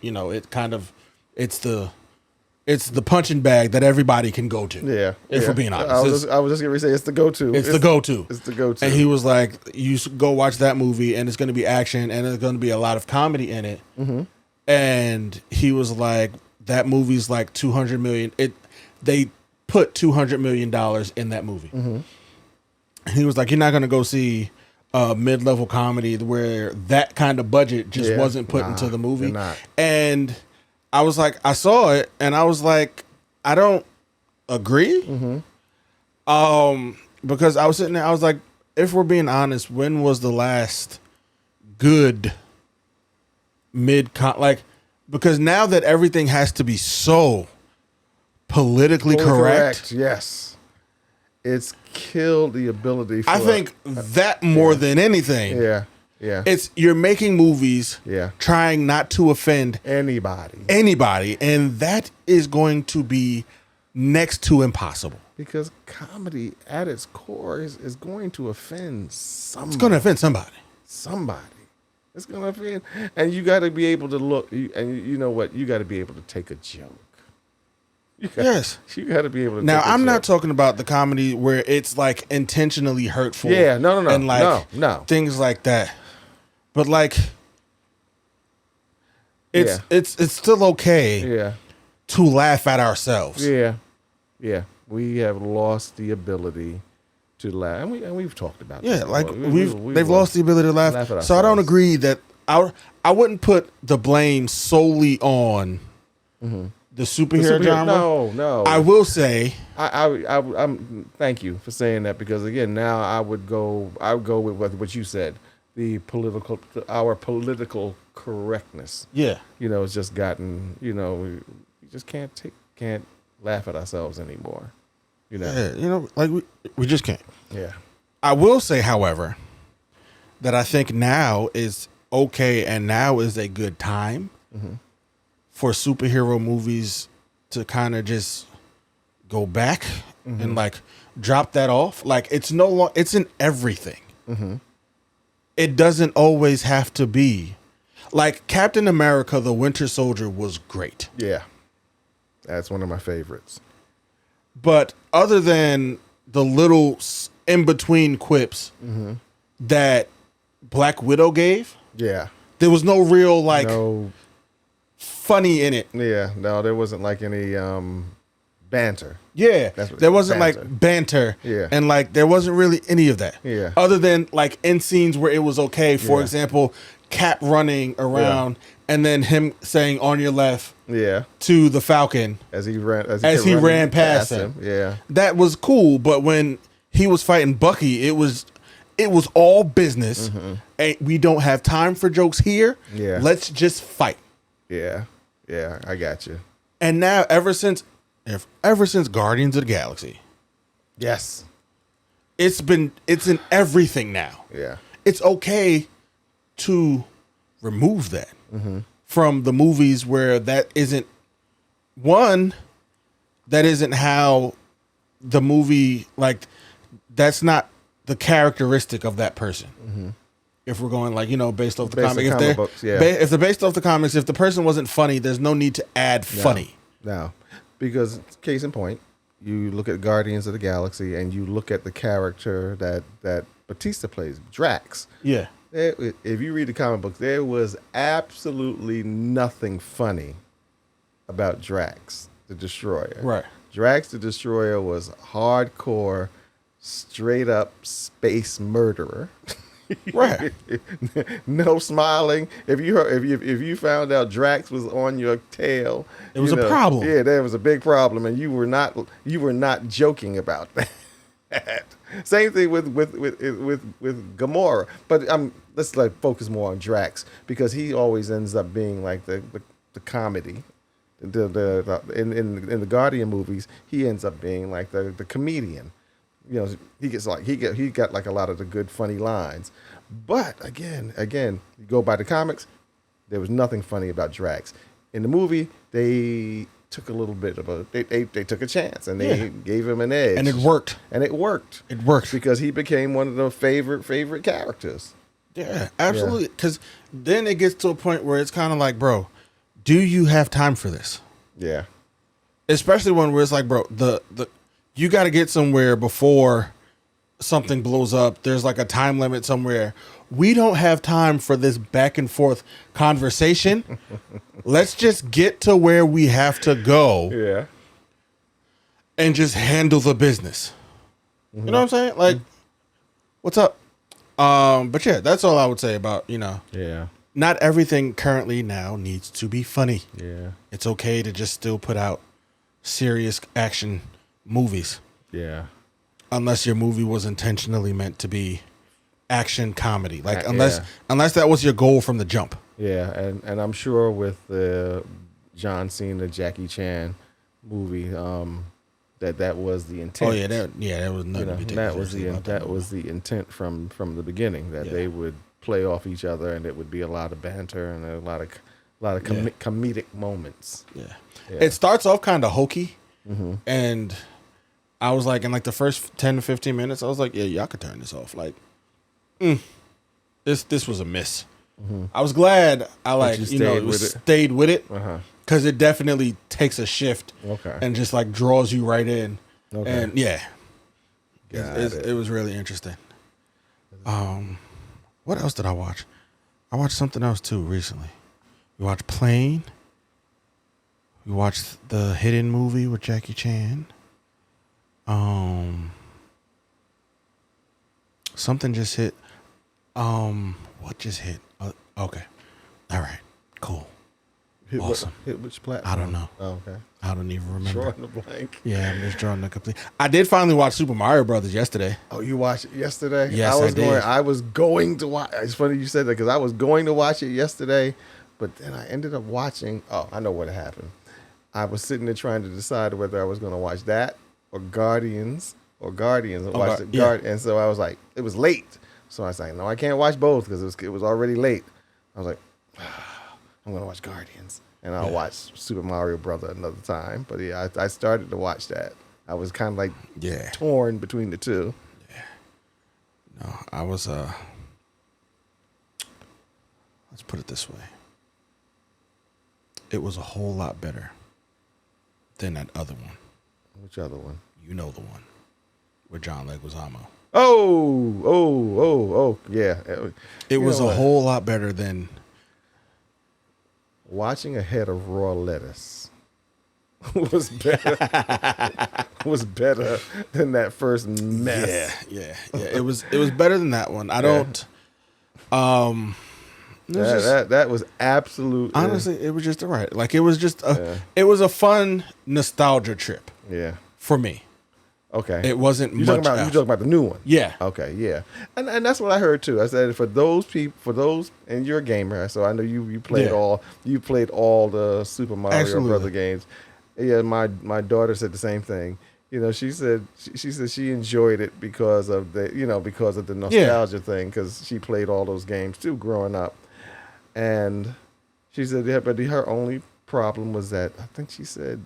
it's the punching bag that everybody can go to. Yeah. If we're being honest. I was just gonna say it's the go-to. It's the go-to. It's the go-to. And he was like, you go watch that movie and it's going to be action and there's going to be a lot of comedy in it. Mm-hmm. And he was like, that movie's like $200 million. They put $200 million in that movie. Mm-hmm. And he was like, you're not going to go see a mid-level comedy where that kind of budget just wasn't put into the movie. And I was like, I saw it and I was like, I don't agree. Mm-hmm. Because I was sitting there, I was like, if we're being honest, when was the last good because now that everything has to be so politically correct. Yes. It's killed the ability for I think that more than anything. Yeah. It's you're making movies Yeah. trying not to offend anybody. And that is going to be next to impossible. Because comedy at its core is going to offend somebody. It's going to offend somebody. It's going to offend. And you got to be able to look. And you know what? You got to be able to take a joke. Yes. You got to be able to Now, take a I'm joke. not talking about the comedy where it's like intentionally hurtful. Yeah, no. And like no. things like that. But like it's still okay to laugh at ourselves. Yeah. We have lost the ability to laugh. And we've talked about Yeah, this like before. they've lost the ability to laugh. at So I don't ourselves. agree that I wouldn't put the blame solely on the superhero genre. No. I will say I'm thank you for saying that because again, now I would go with what you said. Our political correctness. Yeah. It's just gotten, we just can't laugh at ourselves anymore. Yeah, like we just can't. Yeah. I will say, however, that I think now is okay and now is a good time for superhero movies to kind of just go back and like drop that off. Like it's no longer, it's in everything. It doesn't always have to be like Captain America, the Winter Soldier was great. Yeah. That's one of my favorites. But other than the little in between quips that Black Widow gave, Yeah. there was no real like No. funny in it. Yeah. No, there wasn't like any banter. Yeah, That's what there wasn't banter. like banter. Yeah. And like there wasn't really any of that. Yeah. Other than like in scenes where it was okay. For Yeah. example, Cap running around and then him saying on your left Yeah. to the Falcon As he ran he ran past him. Yeah. That was cool, but when he was fighting Bucky, it was all business. And we don't have time for jokes here. Yeah. Let's just fight. Yeah. Yeah. I got you. And now ever since Guardians of the Galaxy, Yes. it's in everything now. Yeah. It's okay to remove that from the movies where that isn't how the movie, like that's not the characteristic of that person. If we're going like, based off the Based comic, on comic books, yeah. If they're based off the comics, if the person wasn't funny, there's no need to add funny. No. Because case in point, you look at Guardians of the Galaxy and you look at the character that Batista plays, Drax. Yeah. If you read the comic books, there was absolutely nothing funny about Drax the Destroyer. Right. Drax the Destroyer was hardcore, straight up space murderer. Right. No smiling. If you found out Drax was on your tail, It was a problem. Yeah, there was a big problem, and you were not joking about that. Same thing with Gamora, but let's focus more on Drax because he always ends up being like the comedy. In the Guardian movies, he ends up being like the comedian. You know, he got like a lot of the good funny lines. But again, you go by the comics, there was nothing funny about Drax. In the movie, they took a little bit of they took a chance and they gave him an edge. And it worked. It worked because he became one of the favorite characters. Yeah, absolutely. Because then it gets to a point where it's kind of like, bro, do you have time for this? Yeah. Especially when it's like, bro, the you got to get somewhere before something blows up. There's like a time limit somewhere. We don't have time for this back and forth conversation. Let's just get to where we have to go. Yeah. And just handle the business. Mm-hmm. You know what I'm saying? Like, what's up? But yeah, that's all I would say about, Yeah. Not everything currently now needs to be funny. Yeah. It's okay to just still put out serious action movies. Yeah. Unless your movie was intentionally meant to be action comedy. Like unless that was your goal from the jump. Yeah, and I'm sure with the John Cena, Jackie Chan movie, that was the intent. Oh yeah, that was nothing to be taken seriously about that was the intent from the beginning, that they would play off each other and it would be a lot of banter and a lot of comedic moments. Yeah. It starts off kind of hokey, and I was like, in like the first 10 to 15 minutes, I was like, yeah, y'all could turn this off. Like, this was a miss. I was glad I stayed with it because it definitely takes a shift and just like draws you right in. Okay. And it was really interesting. What else did I watch? I watched something else too recently. We watched Plane. We watched the Hidden movie with Jackie Chan. Something just hit. What just hit? Okay. All right. Cool. Awesome. Hit which platform? I don't know. Oh, okay. I don't even remember. Drawing the blank. Yeah, I'm just drawing the complete. I did finally watch Super Mario Brothers yesterday. Oh, you watched it yesterday? Yes, I did. I was going to watch. It's funny you said that because I was going to watch it yesterday, but then I ended up watching. Oh, I know what happened. I was sitting there trying to decide whether I was going to watch that or Guardians. And so I was like, it was late. So I was like, no, I can't watch both because it was already late. I was like, I'm going to watch Guardians. And I'll watch Super Mario Brother another time. But yeah, I started to watch that. I was kind of like torn between the two. Yeah. No, I was, let's put it this way. It was a whole lot better than that other one. Which other one? You know the one with John Leguizamo. Oh, yeah. It was a whole lot better than watching a head of raw lettuce. was better than that first mess. Yeah. It was better than that one. I don't. That was absolute. Honestly, it was just all right. Like it was just it was a fun nostalgia trip. Yeah. For me. Okay. It wasn't you much. You talking about the new one? Yeah. Okay. Yeah. And that's what I heard too. I said for those, and you're a gamer, so I know you played all the Super Mario Brother games. Yeah. My daughter said the same thing. You know, she said she enjoyed it because of the nostalgia thing, because she played all those games too growing up, and she said but her only problem was that I think she said,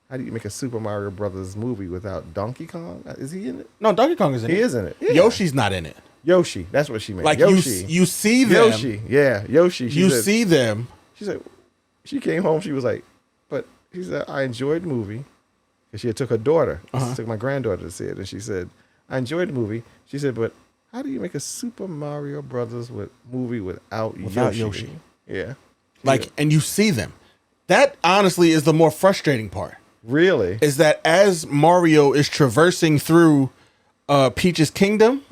how do you make a Super Mario Brothers movie without Donkey Kong? Is he in it? No, Donkey Kong is in it. He is in it. Yeah. Yoshi's not in it. Yoshi, that's what she meant. Like Yoshi. you see them. Yoshi, yeah, Yoshi. You see them. She said, she came home. She was like, but she said, I enjoyed the movie. And she had took her daughter. She took my granddaughter to see it, and she said, I enjoyed the movie. She said, but how do you make a Super Mario Brothers movie without Yoshi? Yeah. And you see them. That honestly is the more frustrating part. Really? Is that as Mario is traversing through Peach's kingdom,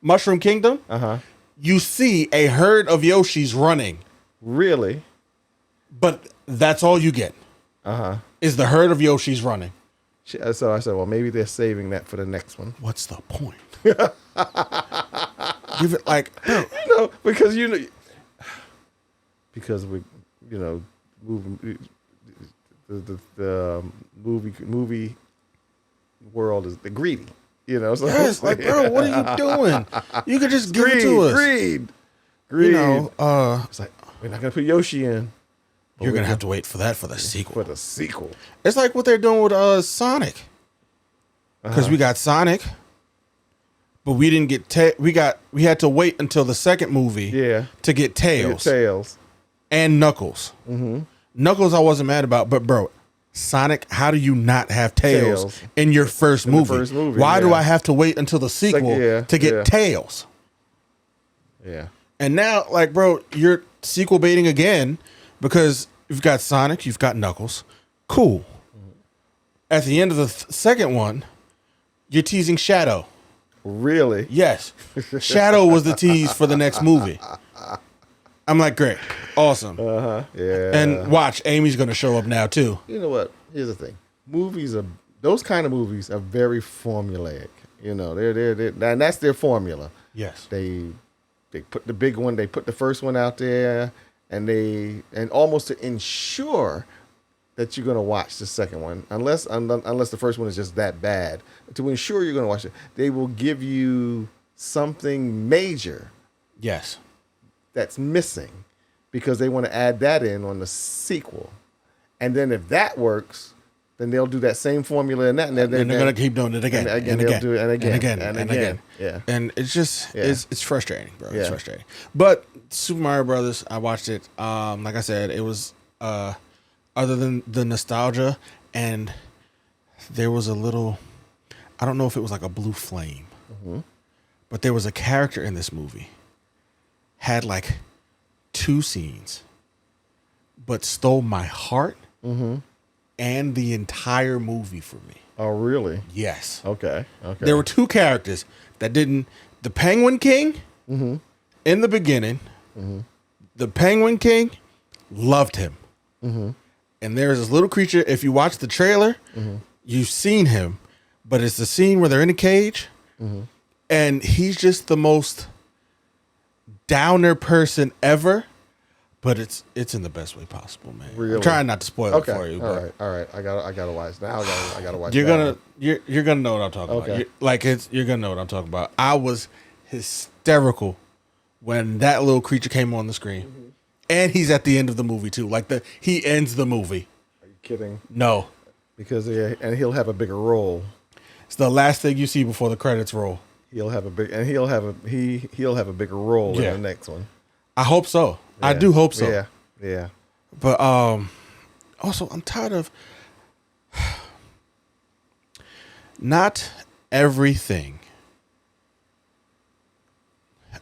Mushroom Kingdom, you see a herd of Yoshis running, Really? but that's all you get. Is the herd of Yoshis running. So I said, well, maybe they're saving that for the next one. What's the point? Give it like, bro. Because because we, movie, the movie world is the greedy. So Yes, like, bro, what are you doing? You could just give it to us. Greed. It's like, we're not gonna put Yoshi in. You're gonna have to wait for that for the sequel. For the sequel. It's like what they're doing with Sonic, because we got Sonic, but we didn't get we had to wait until the second movie to get Tails and Knuckles. Knuckles I wasn't mad about, but bro, Sonic, how do you not have Tails in your first movie? Why do I have to wait until the sequel to get Tails? Yeah. And now, like, bro, you're sequel baiting again because you've got Sonic, you've got Knuckles. Cool. At the end of the second one, you're teasing Shadow. Really? Yes. Shadow was the tease for the next movie. I'm like, great. Awesome. Yeah. And watch, Amy's going to show up now, too. You know what? Here's the thing. Those kind of movies are very formulaic. And that's their formula. Yes. They put the big one, they put the first one out there, and almost to ensure that you're going to watch the second one, unless the first one is just that bad. To ensure you're going to watch it, they will give you something major. Yes. That's missing because they want to add that in on the sequel. And then if that works, then they'll do that same formula and that. And they're going to keep doing it again. And again. Do it and again. And again. Yeah. And it's just, it's frustrating, bro. Yeah. It's frustrating. But Super Mario Brothers, I watched it. Like I said, it was, other than the nostalgia, and there was a little, I don't know if it was like a blue flame, but there was a character in this movie, had like 2 scenes, but stole my heart and the entire movie for me. Oh, really? Yes. Okay. There were 2 characters that didn't. The Penguin King, in the beginning, the Penguin King loved him. And there's this little creature. If you watch the trailer, you've seen him, but it's the scene where they're in a cage, and he's just the most downer person ever. But it's in the best way possible, man. Really? I'm trying not to spoil it for you. All right. I gotta watch now. I gotta watch. You're gonna know what I'm talking about. You're gonna know what I'm talking about. I was hysterical when that little creature came on the screen, and he's at the end of the movie too. He ends the movie. Are you kidding? No, because and he'll have a bigger role. It's the last thing you see before the credits roll. He'll have a bigger role in the next one. I hope so. Yeah. I do hope so. Yeah. But also I'm tired of not everything.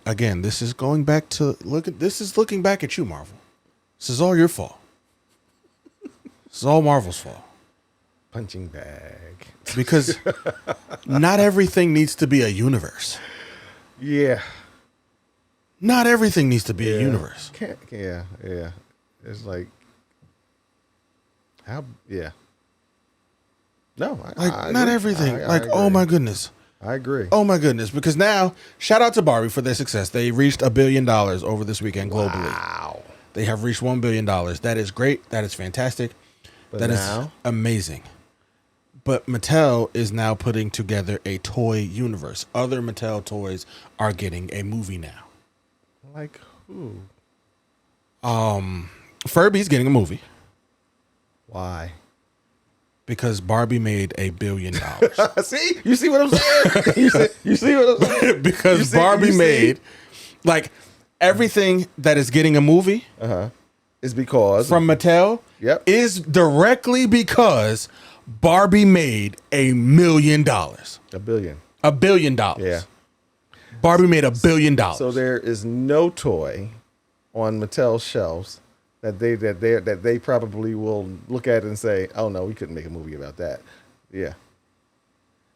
Again, this is going back to looking back at you, Marvel. This is all your fault. This is all Marvel's fault. Punching bag. Because not everything needs to be a universe. Yeah. Not everything needs to be a universe. Yeah. It's like, how? Yeah. No, not everything. Oh my goodness. I agree. Oh my goodness. Because now, shout out to Barbie for their success. They reached $1 billion over this weekend globally. Wow. They have reached $1 billion. That is great. That is fantastic. That is amazing. But Mattel is now putting together a toy universe. Other Mattel toys are getting a movie now. Like who? Furby's getting a movie. Why? Because Barbie made $1 billion. See? You see what I'm saying? you see what I'm saying? Because Barbie made, like, everything that is getting a movie is because from Mattel is directly because Barbie made $1 million. $1 billion. $1 billion. Yeah. Barbie made $1 billion. So there is no toy on Mattel's shelves that they probably will look at and say, "Oh no, we couldn't make a movie about that." Yeah.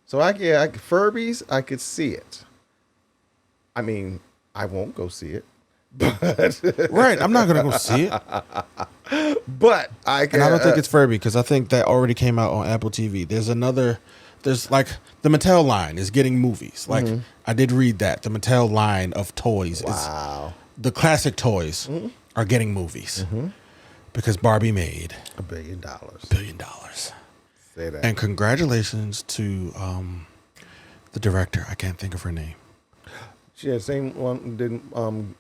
So Furbies, I could see it. I mean, I won't go see it, but Right. I'm not gonna go see it. but I can. And I don't think it's Furby because I think that already came out on Apple TV. There's like the Mattel line is getting movies. Like I did read that the Mattel line of toys wow. is the classic toys are getting movies because Barbie made $1 billion. $1 billion. Say that. And congratulations to the director. I can't think of her name. Yeah, same one. Didn't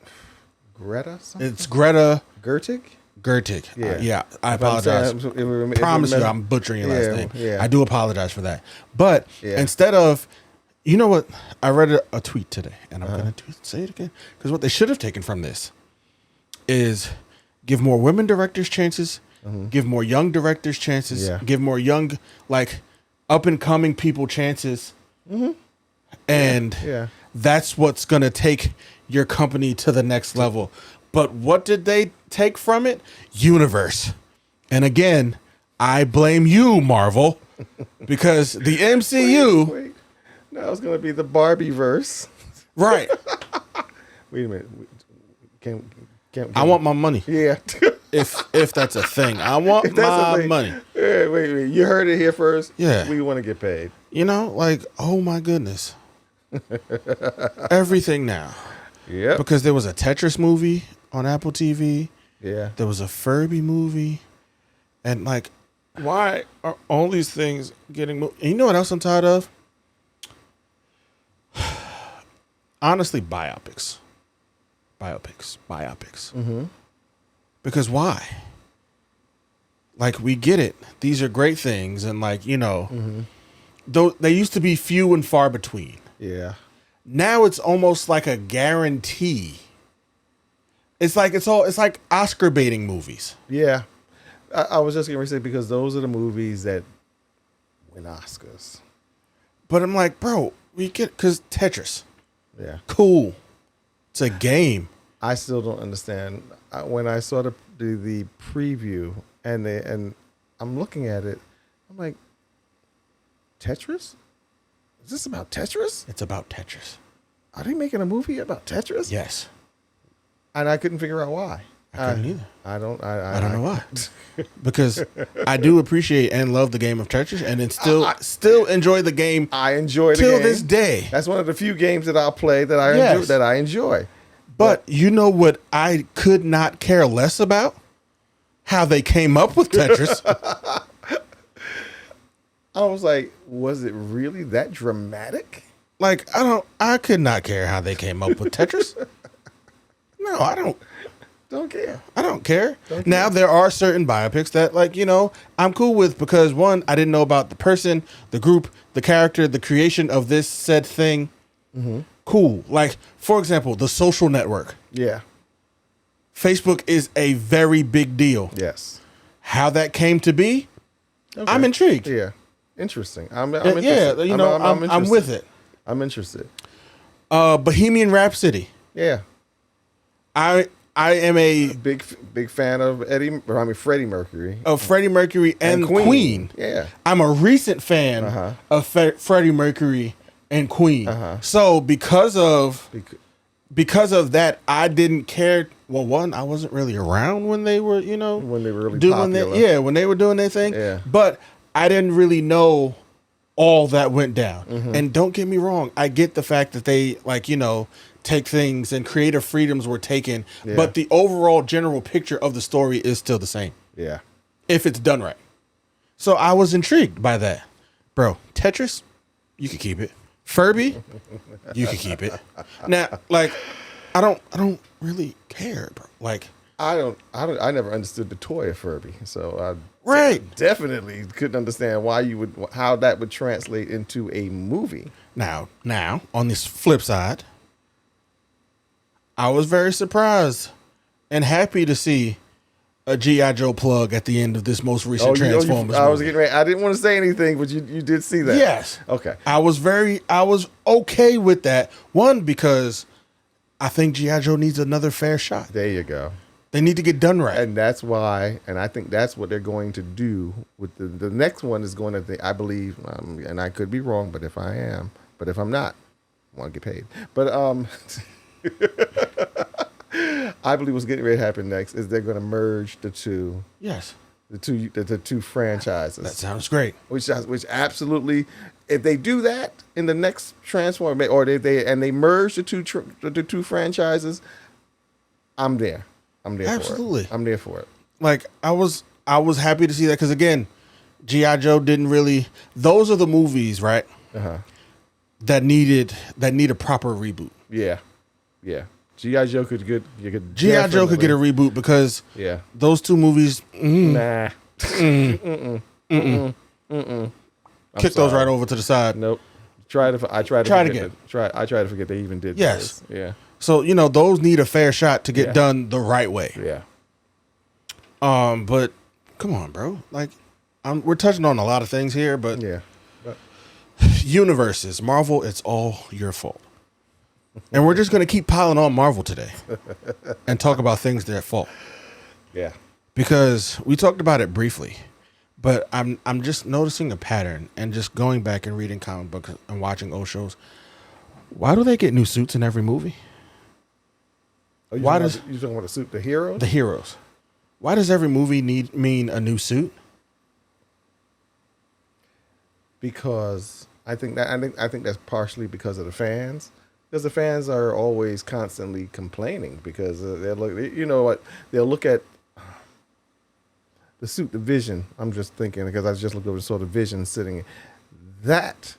Greta? Something? It's Greta Gertig. Gertig. Yeah. Yeah, I If I'm saying- apologize. if we Promise you, remember- I'm butchering your last name. Yeah. I do apologize for that. But Yeah. instead of, you know what? I read a tweet today, and I'm going to say it again because what they should have taken from this is give more women directors chances, give more young directors chances, Yeah. give more young, like, up and coming people chances, and Yeah. that's what's going to take your company to the next level. But what did they take from it? Universe. And again, I blame you, Marvel, because the MCU, Wait. Now it's gonna be the Barbie verse. right? Wait a minute. Can't I want my money. Yeah. If that's a thing, I want That's the my thing. money. Yeah, wait. You heard it here first. Yeah. We want to get paid. You know, like, oh my goodness, everything now. Yep. Because there was a Tetris movie on Apple TV. Yeah. There was a Furby movie, and like, why are all these things getting moved? And you know what else I'm tired of? Honestly, biopics. Because why? Like, we get it. These are great things, and like, you know, though they used to be few and far between. Yeah. Now it's almost like a guarantee. It's like Oscar baiting movies. Yeah. I was just gonna say because those are the movies that win Oscars. But I'm like, bro, we get because Tetris, Yeah. cool. It's a game. I still don't understand when I saw the preview and I'm looking at it. I'm like, Tetris? Is this about Tetris? It's about Tetris. Are they making a movie about Tetris? Yes. And I couldn't figure out why. I couldn't either. I don't know why. Because I do appreciate and love the game of Tetris, and then still enjoy the game I enjoy the till game. this day. That's one of the few games that I'll play that I Yes. enjoy, that I enjoy. But you know what I could not care less about? How they came up with Tetris. I was like, was it really that dramatic? Like, I could not care how they came up with Tetris. No, I don't. Don't care. I don't care. Now, there are certain biopics that, like, you know, I'm cool with because, one, I didn't know about the person, the group, the character, the creation of this said thing. Cool. Like, for example, The Social Network. Yeah. Facebook is a very big deal. Yes. How that came to be, Okay. I'm intrigued. Yeah. Interesting. I'm Yeah, interested. you know, I'm interested. with it. I'm interested. Bohemian Rhapsody. Yeah. I am a Big fan of Freddie Mercury. of Freddie Mercury and Queen. Yeah. I'm a recent fan of Freddie Mercury and Queen. So because of that, I didn't care. Well, one, I wasn't really around when they were, you know, When they were really doing popular. when they were doing their thing. Yeah. But I didn't really know all that went down. And don't get me wrong, I get the fact that they, like, you know, take things and creative freedoms were taken, but the overall general picture of the story is still the same Yeah. if it's done right. So I was intrigued by that. Bro, Tetris, you can keep it. Furby, you can keep it. Now, like, I don't really care, bro. Like, I never understood the toy of Furby, so I right. definitely couldn't understand how that would translate into a movie. Now, on this flip side, I was very surprised and happy to see a G.I. Joe plug at the end of this most recent Transformers I was movie. getting ready. I didn't want to say anything, but you did see that. Yes. Okay. I was okay with that. One, because I think G.I. Joe needs another fair shot. There you go. They need to get done right. And that's why, and I think that's what they're going to do with the next one is going to, I believe, and I could be wrong, but if I'm not, want to get paid. But I believe what's getting ready to happen next is they're going to merge the two. Yes. The two franchises. That sounds great. Which absolutely, if they do that in the next Transform, or they merge the two franchises, I'm there. I'm there. Absolutely. For it. I'm there for it. Like I was happy to see that because again, G.I. Joe didn't really. Those are the movies, right? That need a proper reboot. Yeah. G.I. Joe could get. G.I. Joe could get a reboot because those two movies. Nah. Kick those right over to the side. Nope. I tried to forget they even did. Yes. Those. Yeah. So those need a fair shot to get done the right way. Yeah. But come on, bro. Like, we're touching on a lot of things here, but universes, Marvel, it's all your fault. And we're just going to keep piling on Marvel today and talk about things that are at fault. Yeah. Because we talked about it briefly, but I'm just noticing a pattern and just going back and reading comic books and watching old shows. Why do they get new suits in every movie? You talking about the suit, the heroes? The heroes. Why does every movie mean a new suit? Because I think that's partially because of the fans. Because the fans are always constantly complaining because they'll look at the suit, the Vision. I'm just thinking because I just looked over and saw the Vision sitting. That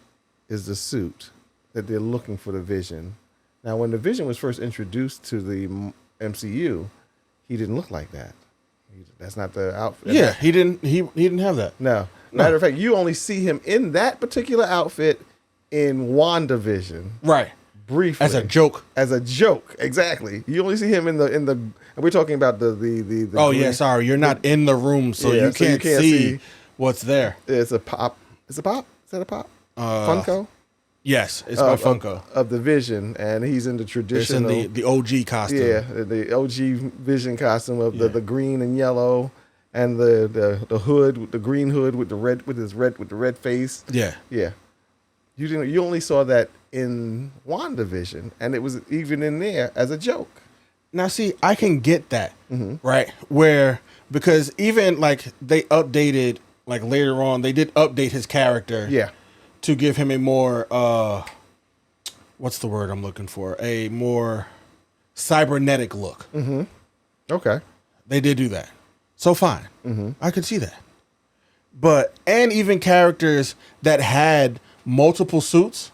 is the suit that they're looking for, the Vision. Now, when the Vision was first introduced to the MCU, he didn't look like that. That's not the outfit. Yeah, he didn't have that. No. Matter of fact, you only see him in that particular outfit in WandaVision. Right. Briefly. As a joke. Exactly. You only see him in the we're talking about the Oh yeah, sorry. You're not in the room, so you can't see what's there. It's a pop. Is it pop? Is that a pop? Funko? Yes, it's by Funko. Of the Vision, and he's in the traditional. It's in the OG costume. Yeah, the OG Vision costume of the green and yellow, and the hood, the green hood with the red face. Yeah. Yeah. You only saw that in WandaVision, and it was even in there as a joke. Now, see, I can get that, right? Because even like they updated, like later on, they did update his character. Yeah. To give him a more, what's the word I'm looking for? A more cybernetic look. Mm-hmm. Okay. They did do that. So fine. Mm-hmm. I could see that. And even characters that had multiple suits,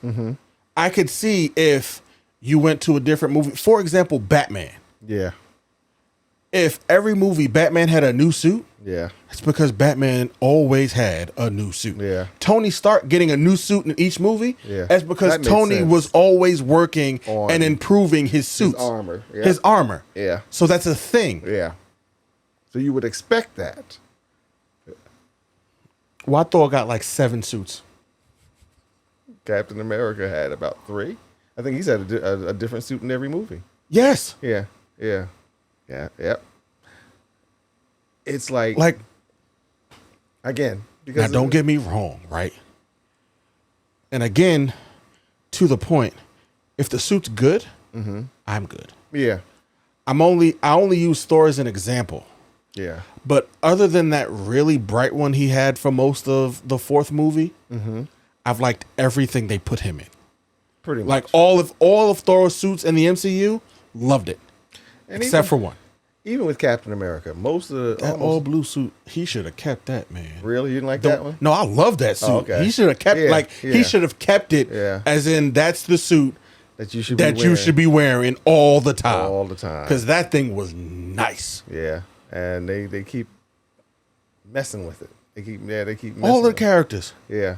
I could see if you went to a different movie. For example, Batman. Yeah. If every movie Batman had a new suit, it's because Batman always had a new suit. Yeah. Tony Stark getting a new suit in each movie, that's because Tony was always working and improving his suits. His armor. Yeah. His armor. Yeah. So that's a thing. Yeah. So you would expect that. Why Thor got like 7 suits? Captain America had about 3. I think he's had a different suit in every movie. Yes. Yeah. Yeah. Yeah. Yep. It's like again, because now don't get me wrong, right? And again, to the point, if the suit's good, I'm good. Yeah. I only use Thor as an example. Yeah. But other than that really bright one he had for most of the 4th movie, I've liked everything they put him in. Pretty much. Like all of Thor's suits in the MCU, loved it. Except for one. Even with Captain America, most of that all blue suit, he should have kept that, man. Really? You didn't like that one? No, I love that suit. Oh, okay. He should have kept he should have kept it as in that's the suit that you should be wearing all the time. All the time. Because that thing was nice. Yeah. And they keep messing with it. They keep messing all the with characters. Yeah.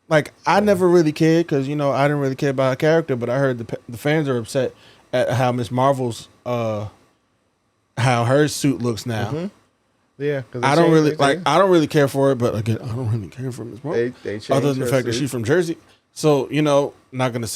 Like I never really cared because I didn't really care about a character, but I heard the fans are upset at how Miss Marvel's how her suit looks now. Yeah, I don't really care for it, but again, I don't really care for Miss Marvel. They other than the fact that she's from Jersey, so not gonna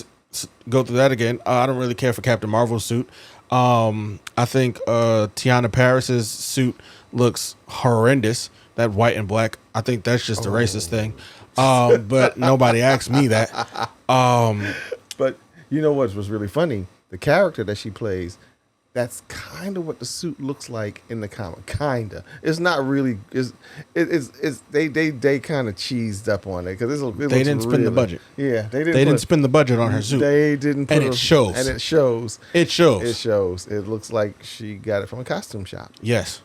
go through that again. I don't really care for Captain Marvel's suit. I think Tiana Paris's suit looks horrendous. That white and black. I think that's just a racist thing. But nobody asked me that. But You know what was really funny? The character that she plays, that's kind of what the suit looks like in the comic. Kinda. It's not really. It's they kind of cheesed up on it because They didn't spend the budget. Yeah, They didn't spend the budget on her suit. They didn't, and it shows. And it shows. It shows. It shows. It looks like she got it from a costume shop. Yes,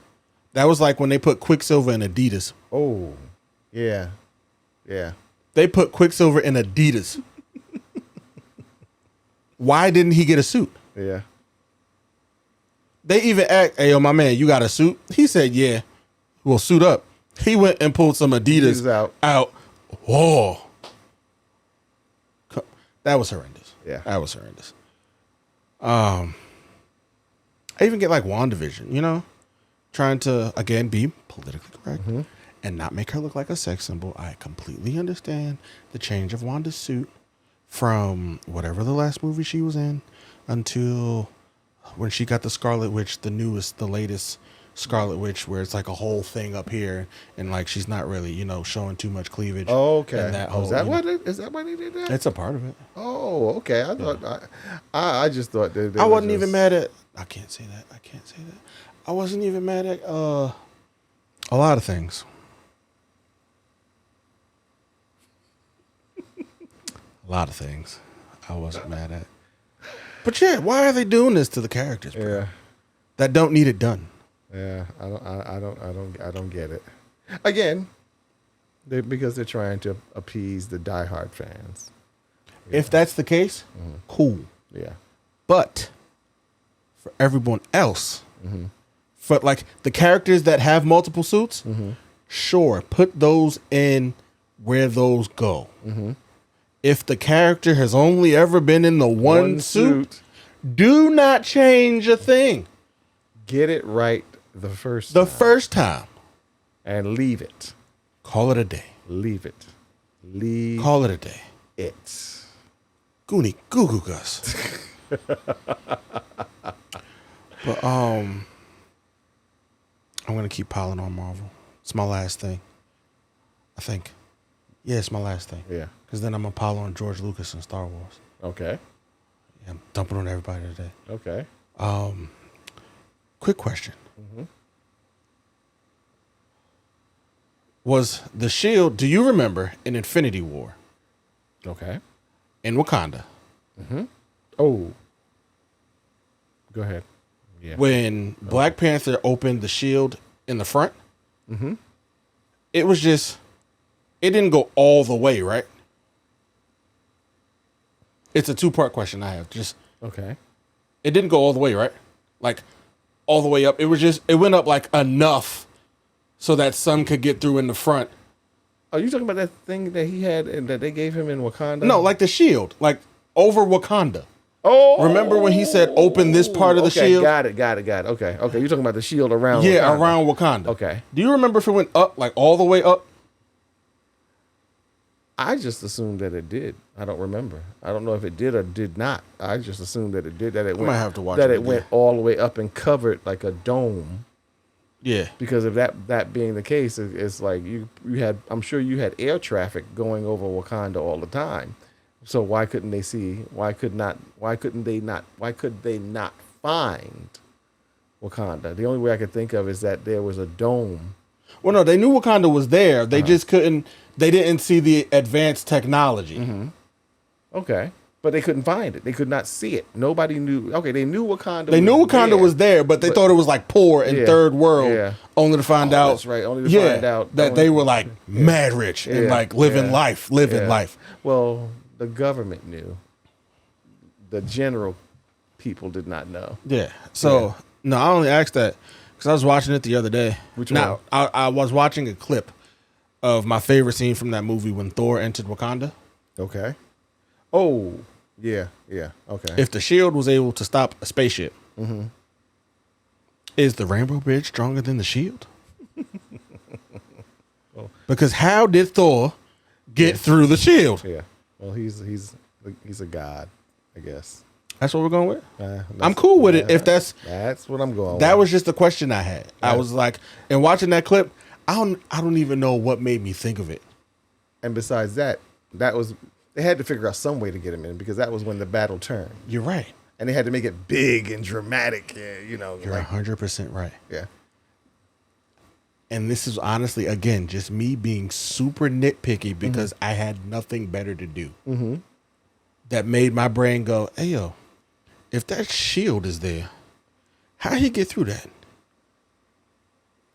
that was like when they put Quicksilver in Adidas. Oh, yeah, yeah. They put Quicksilver in Adidas. Why didn't he get a suit? Yeah. They even asked, "Hey, yo, my man, you got a suit?" He said, "Yeah." Well, suit up. He went and pulled some Adidas out. Whoa. That was horrendous. Yeah. That was horrendous. I even get like WandaVision, you know, trying to, again, be politically correct and not make her look like a sex symbol. I completely understand the change of Wanda's suit from whatever the last movie she was in until when she got the Scarlet Witch, the latest Scarlet Witch, where it's like a whole thing up here and like she's not really, you know, showing too much cleavage. Oh, okay. And that whole, is that what they did that? It's a part of it. Oh, okay. I thought I just thought that I wasn't even mad at. I can't say that. I wasn't even mad at a lot of things. A lot of things I wasn't mad at. But yeah, why are they doing this to the characters, bro? Yeah. That don't need it done. Yeah, I don't get it. Again, because they're trying to appease the diehard fans. Yeah. If that's the case, cool. Yeah. But for everyone else, for like the characters that have multiple suits, sure, put those in where those go. If the character has only ever been in the one suit, do not change a thing. Get it right the first time. And leave it. Call it a day. Leave it. Call it a day. It. Goonie goo goo gus. But I'm gonna keep piling on Marvel. It's my last thing. I think. Yeah, it's my last thing. Yeah. Because then I'm gonna pile on George Lucas and Star Wars. Okay. Yeah, I'm dumping on everybody today. Okay. Quick question. Was the shield, do you remember in Infinity War? Okay. In Wakanda. Oh. Go ahead. Yeah. When Black Panther opened the shield in the front, it was just, it didn't go all the way, right? It's a two-part question I have. Just okay. It didn't go all the way, right? Like all the way up. It was just, it went up like enough so that some could get through in the front. Are you talking about that thing that he had and that they gave him in Wakanda? No, like the shield, like over Wakanda. Oh, remember when he said open this part of the shield? Got it. Okay. You're talking about the shield around. Yeah, Wakanda. around Wakanda. Okay. Do you remember if it went up, like all the way up? I just assumed that it did. I don't remember. I don't know if it did or did not. I just assumed that it did. That it went. Might have to watch that it it went all the way up and covered like a dome. Yeah. Because if that being the case, it's like you had. I'm sure you had air traffic going over Wakanda all the time. So why couldn't they see? Why could they not find Wakanda? The only way I could think of is that there was a dome. Well, no, they knew Wakanda was there. They just couldn't. They didn't see the advanced technology. Okay, but they couldn't find it. They could not see it. Nobody knew. Okay, they knew Wakanda. They knew Wakanda was there, but they thought it was like poor and third world. Yeah. Only to find out. That's right. Only to find out that they were like mad rich and like living life. Well, the government knew. The general people did not know. Yeah. So no, I only asked that because I was watching it the other day. Which one? I was watching a clip of my favorite scene from that movie when Thor entered Wakanda. Okay. Oh, yeah. Okay. If the shield was able to stop a spaceship, is the Rainbow Bridge stronger than the shield? Because how did Thor get through the shield? Yeah. Well, he's a god, I guess. That's what we're going with. I'm cool with it. If that's what I'm going. That with. was just the question I had. I was like, and watching that clip, I don't even know what made me think of it. And besides that was They had to figure out some way to get him in because that was when the battle turned, You're right. and they had to make it big and dramatic. You know, You're 100% right. yeah, And this is honestly, again, just me being super nitpicky because I had nothing better to do. Mm-hmm. That made my brain go, hey, yo, if that shield is there, how he get through that?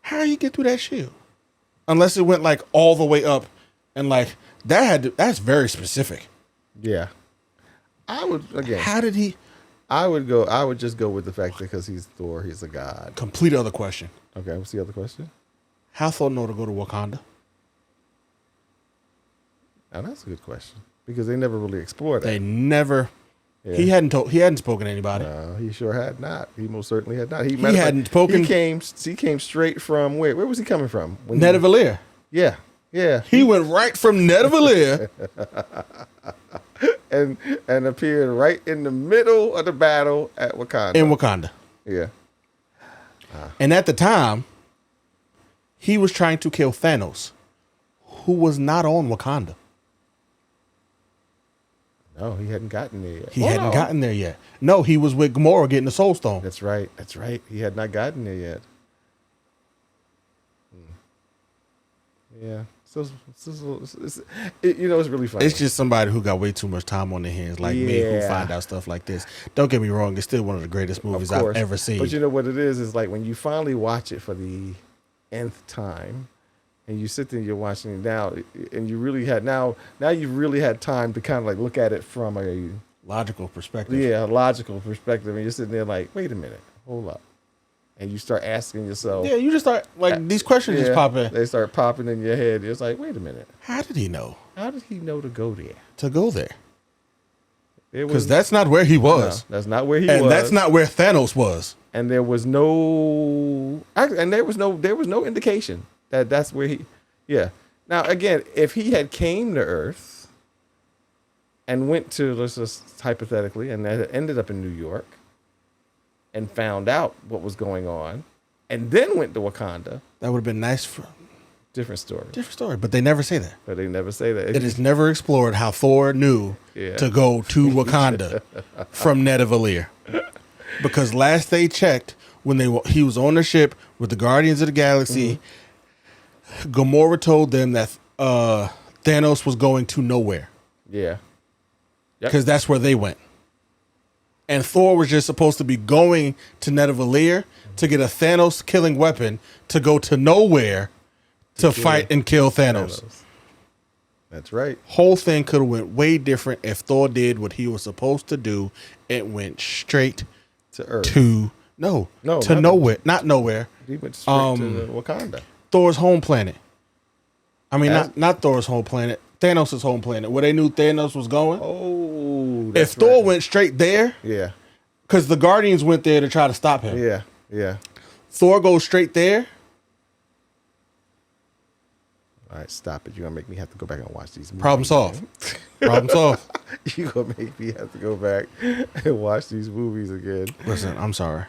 How he get through that shield? Unless it went like all the way up and like that's very specific. yeah. I would again. How did he? I would just go with the fact that because he's Thor, he's a god. Complete other question. Okay, what's the other question? How Thor know to go to Wakanda? Now that's a good question because they never really explored They that. never. Yeah. He hadn't spoken to anybody. He sure had not. He most certainly had not. He hadn't spoken. He came straight from where? Where was he coming from? Nidavellir. Yeah, yeah. He went right from Nidavellir. and appeared right in the middle of the battle at Wakanda. In Wakanda. Yeah. And at the time, he was trying to kill Thanos, who was not on Wakanda. No, he hadn't gotten there yet. He hadn't gotten there yet. No, he was with Gamora getting the Soul Stone. That's right. That's right. He had not gotten there yet. Yeah. So, it's really funny. It's just somebody who got way too much time on their hands, like me, who Yeah. find out stuff like this. Don't get me wrong; it's still one of the greatest movies I've ever seen. But you know what it is like when you finally watch it for the nth time, and you sit there and you're watching it now, and you really had now you've really had time to kind of like look at it from a Logical perspective. logical perspective, and you're sitting there like, wait a minute, hold up, and you start asking yourself, Yeah, you just start like these questions just pop in. They start popping in your head. It's like, wait a minute, How did he know how did he know to go there? to go there? It Because that's not where he was, no, that's not where he and was, that's not where Thanos was. and there was no indication that that's where he. Yeah. Now again, if he had came to Earth and went to, let's just hypothetically, and ended up in New York and found out what was going on, and then went to Wakanda, That would have been nice for different story. different story, but they never say that. But they never say that. It is never explored how Thor knew Yeah. to go to Wakanda from Nidavellir. Because last they checked, when he was on the ship with the Guardians of the Galaxy, Gamora told them that Thanos was going to nowhere Yeah. because that's where they went. And Thor was just supposed to be going to Nidavellir to get a Thanos killing weapon to go to nowhere to fight and kill Thanos. That's right. Whole thing could have went way different if Thor did what he was supposed to do. It went straight To Earth. to No, nowhere, not nowhere. He went straight to the Wakanda. Thor's home planet. I mean, As- not Thor's home planet. Thanos' home planet, where they knew Thanos was going. Oh, If that's Thor right. went straight there, Yeah. because the Guardians went there to try to stop him. Yeah. Yeah. Thor goes straight there. All right, stop it. You're going to make me have to go back and watch these movies. Problem solved. Problem solved. You're going to make me have to go back and watch these movies again. Listen, I'm sorry.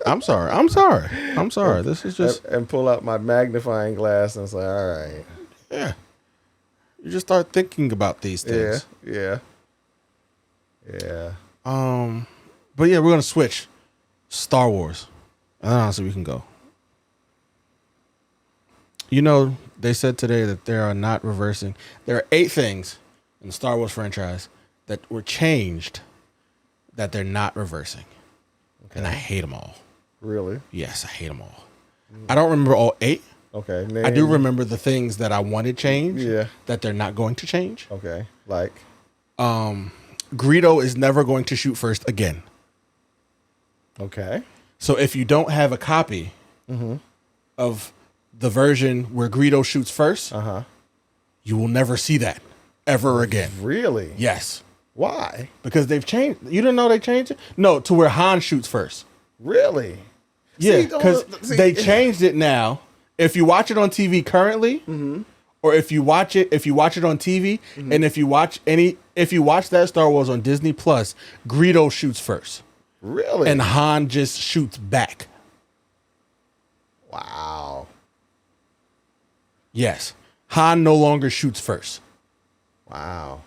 I'm sorry. This is just And pull out my magnifying glass and say, all right. yeah. You just start thinking about these things. Yeah. Yeah. But yeah, we're gonna switch Star Wars. And then honestly, we can go. You know, they said today that there are 8 things in the Star Wars franchise that were changed that they're not reversing. And I hate them all. Really? Yes, I hate them all. I don't remember all 8. Okay. I do remember the things that I wanted changed Yeah. that they're not going to change. Okay. Like? Greedo is never going to shoot first again. Okay. So if you don't have a copy of the version where Greedo shoots first, you will never see that ever again. Really? Yes. Why? Because they've changed. You didn't know they changed it? No, to where Han shoots first. Really? Yeah, See, because they changed it now. If you watch it on TV currently, or if you watch it on TV, and if you watch that Star Wars on Disney Plus, Greedo shoots first, Really? and Han just shoots back. Wow. Yes, Han no longer shoots first. Wow.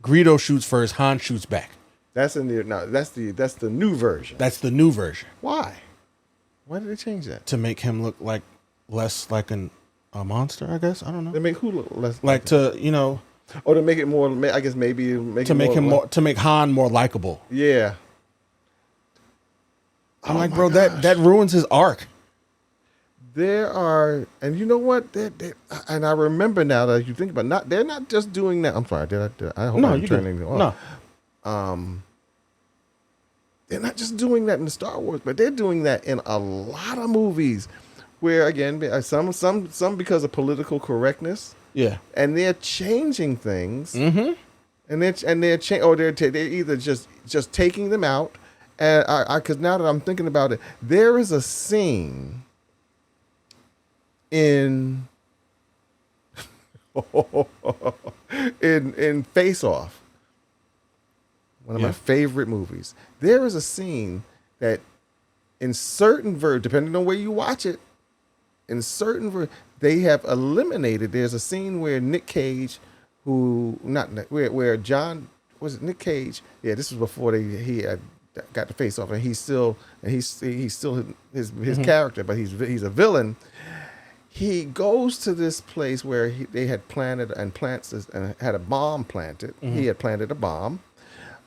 Greedo shoots first, Han shoots back. That's in the that's the new version. That's the new version. Why? Why did they change that? To make him look like less like a monster, I guess. I don't know. They make who look less Like to, you know, or to make it more. I guess maybe to make him more to make Han more likable. Yeah. I'm like, bro, that ruins his arc. There are, and you know what? And I remember now that you think about it, they're not just doing that. I'm sorry, I hope No, I'm you turning do. it off. No. They're not just doing that in the Star Wars, but they're doing that in a lot of movies, where again, some because of political correctness. Yeah. And they're changing things. Mm-hmm. They're either just taking them out, and because now that I'm thinking about it, there is a scene in in Face Off, one of my favorite movies. There is a scene that, in certain depending on where you watch it, in certain they have eliminated. There's a scene where Nick Cage, where John was it Nick Cage? Yeah, this was before he had got the Face Off, and he's still his character, but he's a villain. He goes to this place where they had planted and had a bomb planted. Mm-hmm. He had planted a bomb,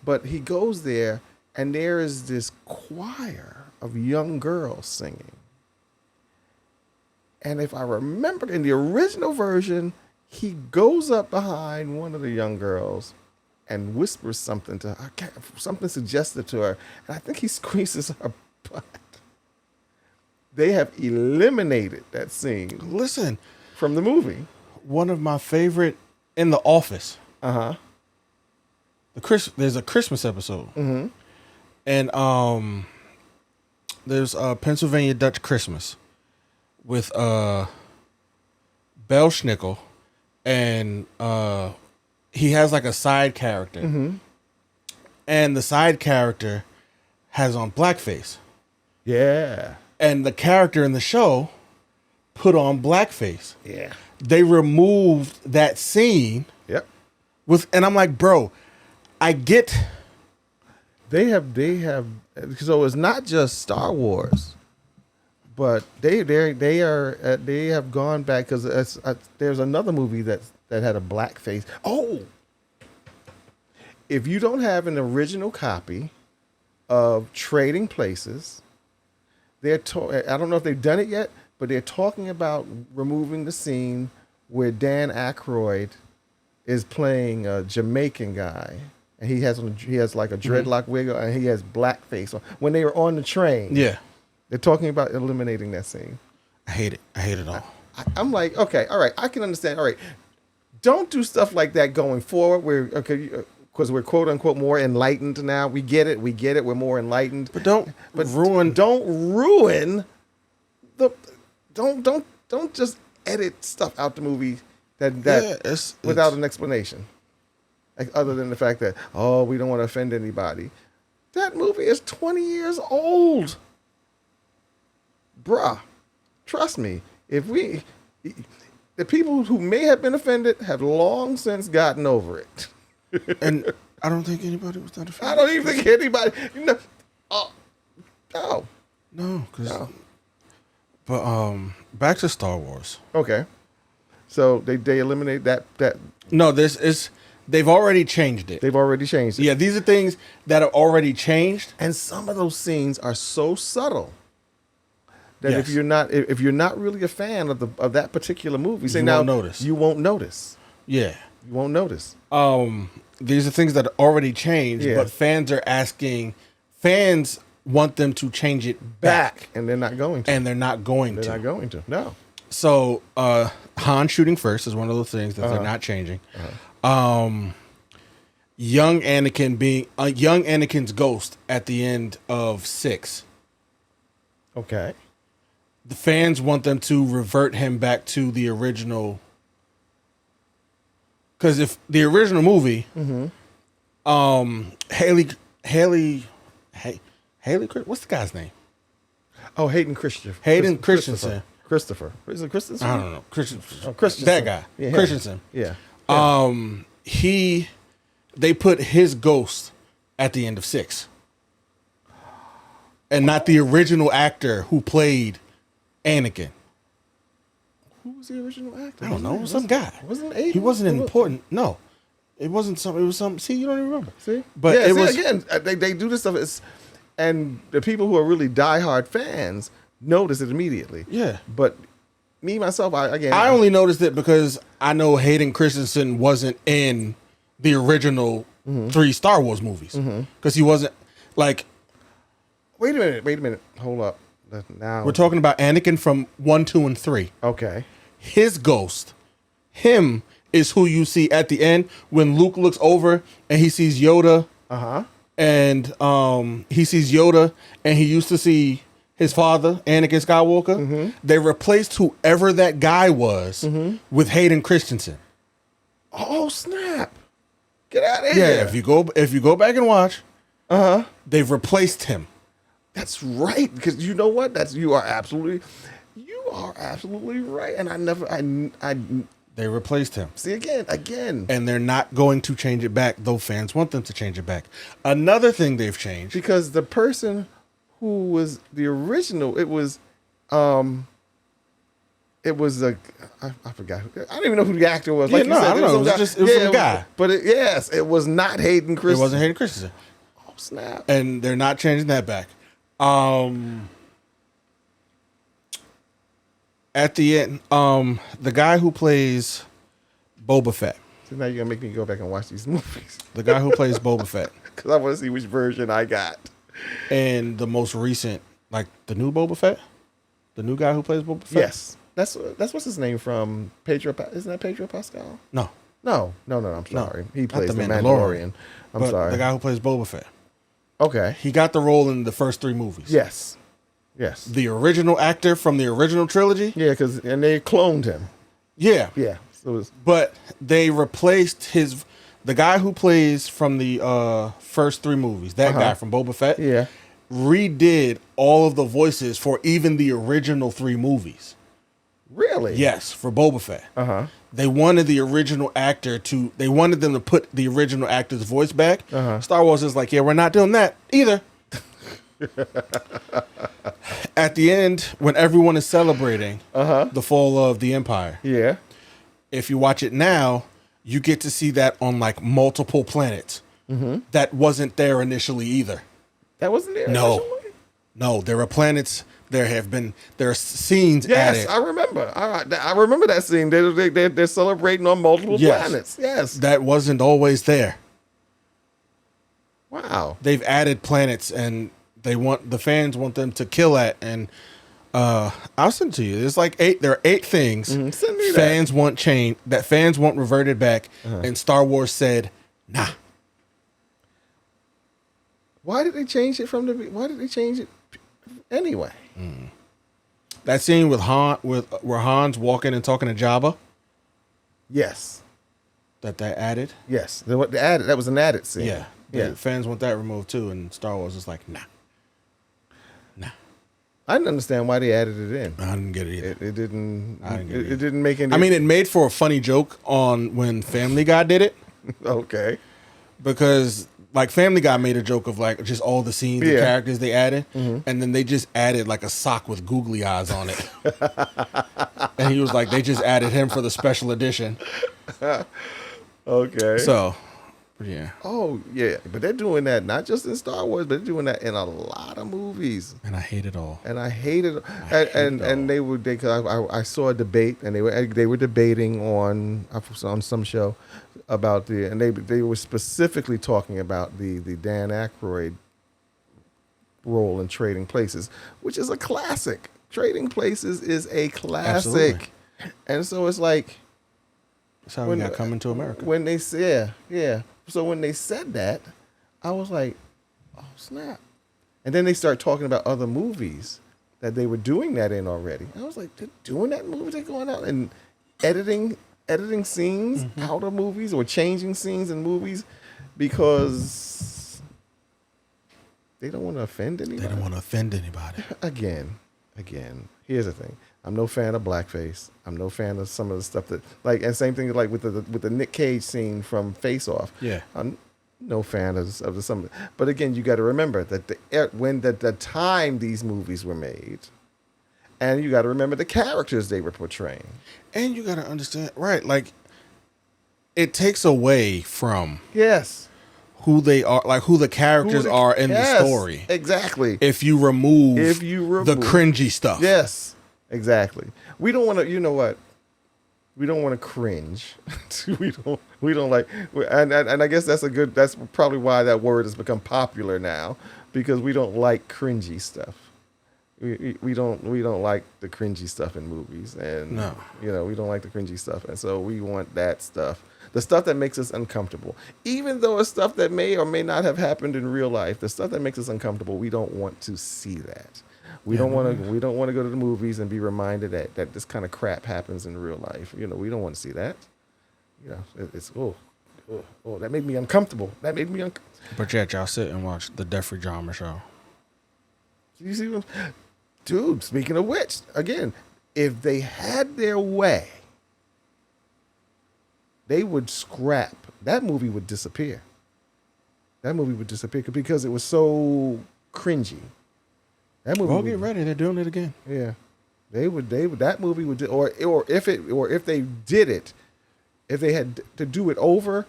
but he goes there, and there is this choir of young girls singing. And if I remember, in the original version, he goes up behind one of the young girls and whispers something to her, something suggestive to her, and I think he squeezes her butt. They have eliminated that scene. Listen, from the movie. One of my favorite in The Office. There's a Christmas episode, and there's a Pennsylvania Dutch Christmas with Bell Schnickel, and he has like a side character, and the side character has on blackface. Yeah. And the character in the show put on blackface. Yeah. They removed that scene. Yep. And I'm like, bro, I get. They have. So it's not just Star Wars, but they have gone back, because there's another movie that had a blackface. Oh. If you don't have an original copy of Trading Places, I don't know if they've done it yet, but they're talking about removing the scene where Dan Aykroyd is playing a Jamaican guy, and he has like a dreadlock wig, and he has blackface on. When they were on the train, yeah, they're talking about eliminating that scene. I hate it. I hate it all. I'm like, okay, all right, I can understand. All right, don't do stuff like that going forward. Because we're quote unquote more enlightened now. We get it. We're more enlightened. But don't ruin don't just edit stuff out the movie without an explanation. Like, other than the fact that, we don't want to offend anybody. That movie is 20 years old. Bruh. Trust me. The people who may have been offended have long since gotten over it. And I don't think anybody was that offended. I don't even think anybody. No. No. But back to Star Wars. Okay. So they eliminate that. No, they've already changed it. They've already changed it. Yeah, these are things that are already changed. And some of those scenes are so subtle that Yes. if you're not really a fan of that particular movie, You won't notice. You won't notice. Yeah. You won't notice. These are things that are already changed, Yeah. but fans want them to change it back. And they're not going to. And they're not going to. They're not going to. No. So Han shooting first is one of those things that they're not changing. Young Anakin's ghost at the end of 6. Okay. The fans want them to revert him back to the original. Because if the original movie, Haley, what's the guy's name? Oh, Hayden Christensen. Hayden Christensen. Christopher. Is it Christensen? I don't know. Christensen. Oh, Christensen. That guy. Yeah. Christensen. Yeah. He they put his ghost at the end of 6. And not the original actor who played Anakin. Who was the original actor? I don't know. Some guy. Wasn't Aiden? He wasn't important. No. It wasn't some. It was some. See, you don't even remember. See? But yeah, it see, was. again, they do this stuff. And the people who are really diehard fans notice it immediately. Yeah. But me, myself, I only noticed it because I know Hayden Christensen wasn't in the original 3 Star Wars movies. Because he wasn't, like... Wait a minute. Hold up. Now We're talking about Anakin from 1, 2, and 3. Okay. His ghost, him, is who you see at the end when Luke looks over and he sees Yoda. Uh-huh. And he sees Yoda and he used to see his father, Anakin Skywalker. They replaced whoever that guy was with Hayden Christensen. Oh, snap. Get out of here. Yeah, if you go back and watch, they've replaced him. That's right. Because you know what? You are absolutely right. And I They replaced him. see again. And they're not going to change it back, though fans want them to change it back. Another thing they've changed. Because the person who was the original, I forgot. I don't even know who the actor was. Like Yeah, no, I don't know. It was some guy. But it was not Hayden Christensen. It wasn't Hayden Christensen. Oh, snap. And they're not changing that back. At the end, the guy who plays Boba Fett. So now you're going to make me go back and watch these movies. The guy who plays Boba Fett. Because I want to see which version I got. And the most recent, like the new Boba Fett? The new guy who plays Boba Fett? Yes. That's what's his name from Pedro. Isn't that Pedro Pascal? No. No. I'm sorry. He Not plays the the Mandalorian. I'm sorry. The guy who plays Boba Fett. Okay. He got the role in the first 3 movies. Yes. The original actor from the original trilogy. Yeah, and they cloned him. Yeah. Yeah. So But they replaced the guy who plays from the first 3 movies, that guy from Boba Fett, yeah. redid all of the voices for even the original 3 movies. Really? Yes, for Boba Fett. Uh-huh. They wanted the original actor they wanted them to put the original actor's voice back. Star Wars is like, yeah, we're not doing that either. At the end, when everyone is celebrating the fall of the Empire, Yeah. if you watch it now, you get to see that on like multiple planets. That wasn't there initially either. That wasn't there. No. originally? No, there are planets. There are scenes Yes, added. I remember. I remember that scene. They're celebrating on multiple planets. Yes. That wasn't always there. Wow. They've added planets, and the fans want them to kill at. And I'll send it to you. There's like 8. There are 8 things Send me fans want changed, that fans want reverted back, and Star Wars said, nah. Why did they change it Why did they change it anyway? That scene with where Han's walking and talking to Jabba, Yes. that they added. Yes. That was an added scene. Yeah. Yeah. The fans want that removed too, and Star Wars is like, nah. I didn't understand why they added it in. I didn't get it either. It didn't. I didn't get it It didn't make any. I mean, it made for a funny joke on when Family Guy did it, okay. because like Family Guy made a joke of like just all the scenes and characters they added, and then they just added like a sock with googly eyes on it. And he was like, they just added him for the special edition. Okay. So, yeah. Oh yeah, but they're doing that not just in Star Wars, but they're doing that in a lot of movies. And I hate it all. And I hated it. And cause I saw a debate, and they were debating on some show about and they were specifically talking about the Dan Aykroyd role in Trading Places, which is a classic. Trading Places is a classic. Absolutely. And so it's like, That's how we got Coming to America. when they said, yeah. So when they said that, I was like, oh snap. And then they start talking about other movies that they were doing that in already. I was like, they're doing that in movies? They're going out and editing scenes out of movies, or changing scenes in movies because they don't want to offend anybody. They don't want to offend anybody. Again. here's the thing. I'm no fan of blackface. I'm no fan of some of the stuff that like, and same thing like with the Nick Cage scene from Face Off. Yeah. I'm no fan of the some. But again, you got to remember that when the time these movies were made, and you got to remember the characters they were portraying. And you got to understand, right? Like, it takes away from Yes. who they are, like who the characters are in the story. Exactly. If you remove the cringy stuff. Yes, exactly. We don't want to. You know what? We don't want to cringe. We don't like. And I guess that's a good. That's probably why that word has become popular now, because we don't like cringy stuff. We don't like the cringy stuff in movies, and no, we don't like the cringy stuff, and so we want that stuff. The stuff that makes us uncomfortable, even though it's stuff that may or may not have happened in real life, the stuff that makes us uncomfortable, we don't want to see that. We don't want to go to the movies and be reminded that this kind of crap happens in real life. We don't want to see that. It's that made me uncomfortable. That made me uncomfortable. But yet y'all sit and watch the Jeffrey Dahmer show. You see what, dude? Speaking of which, again, if they had their way, they would scrap that movie. Would disappear. That movie would disappear because it was so cringy. That movie. Well, get ready. They're doing it again. Yeah, they would. That movie would. Or if they did it, if they had to do it over,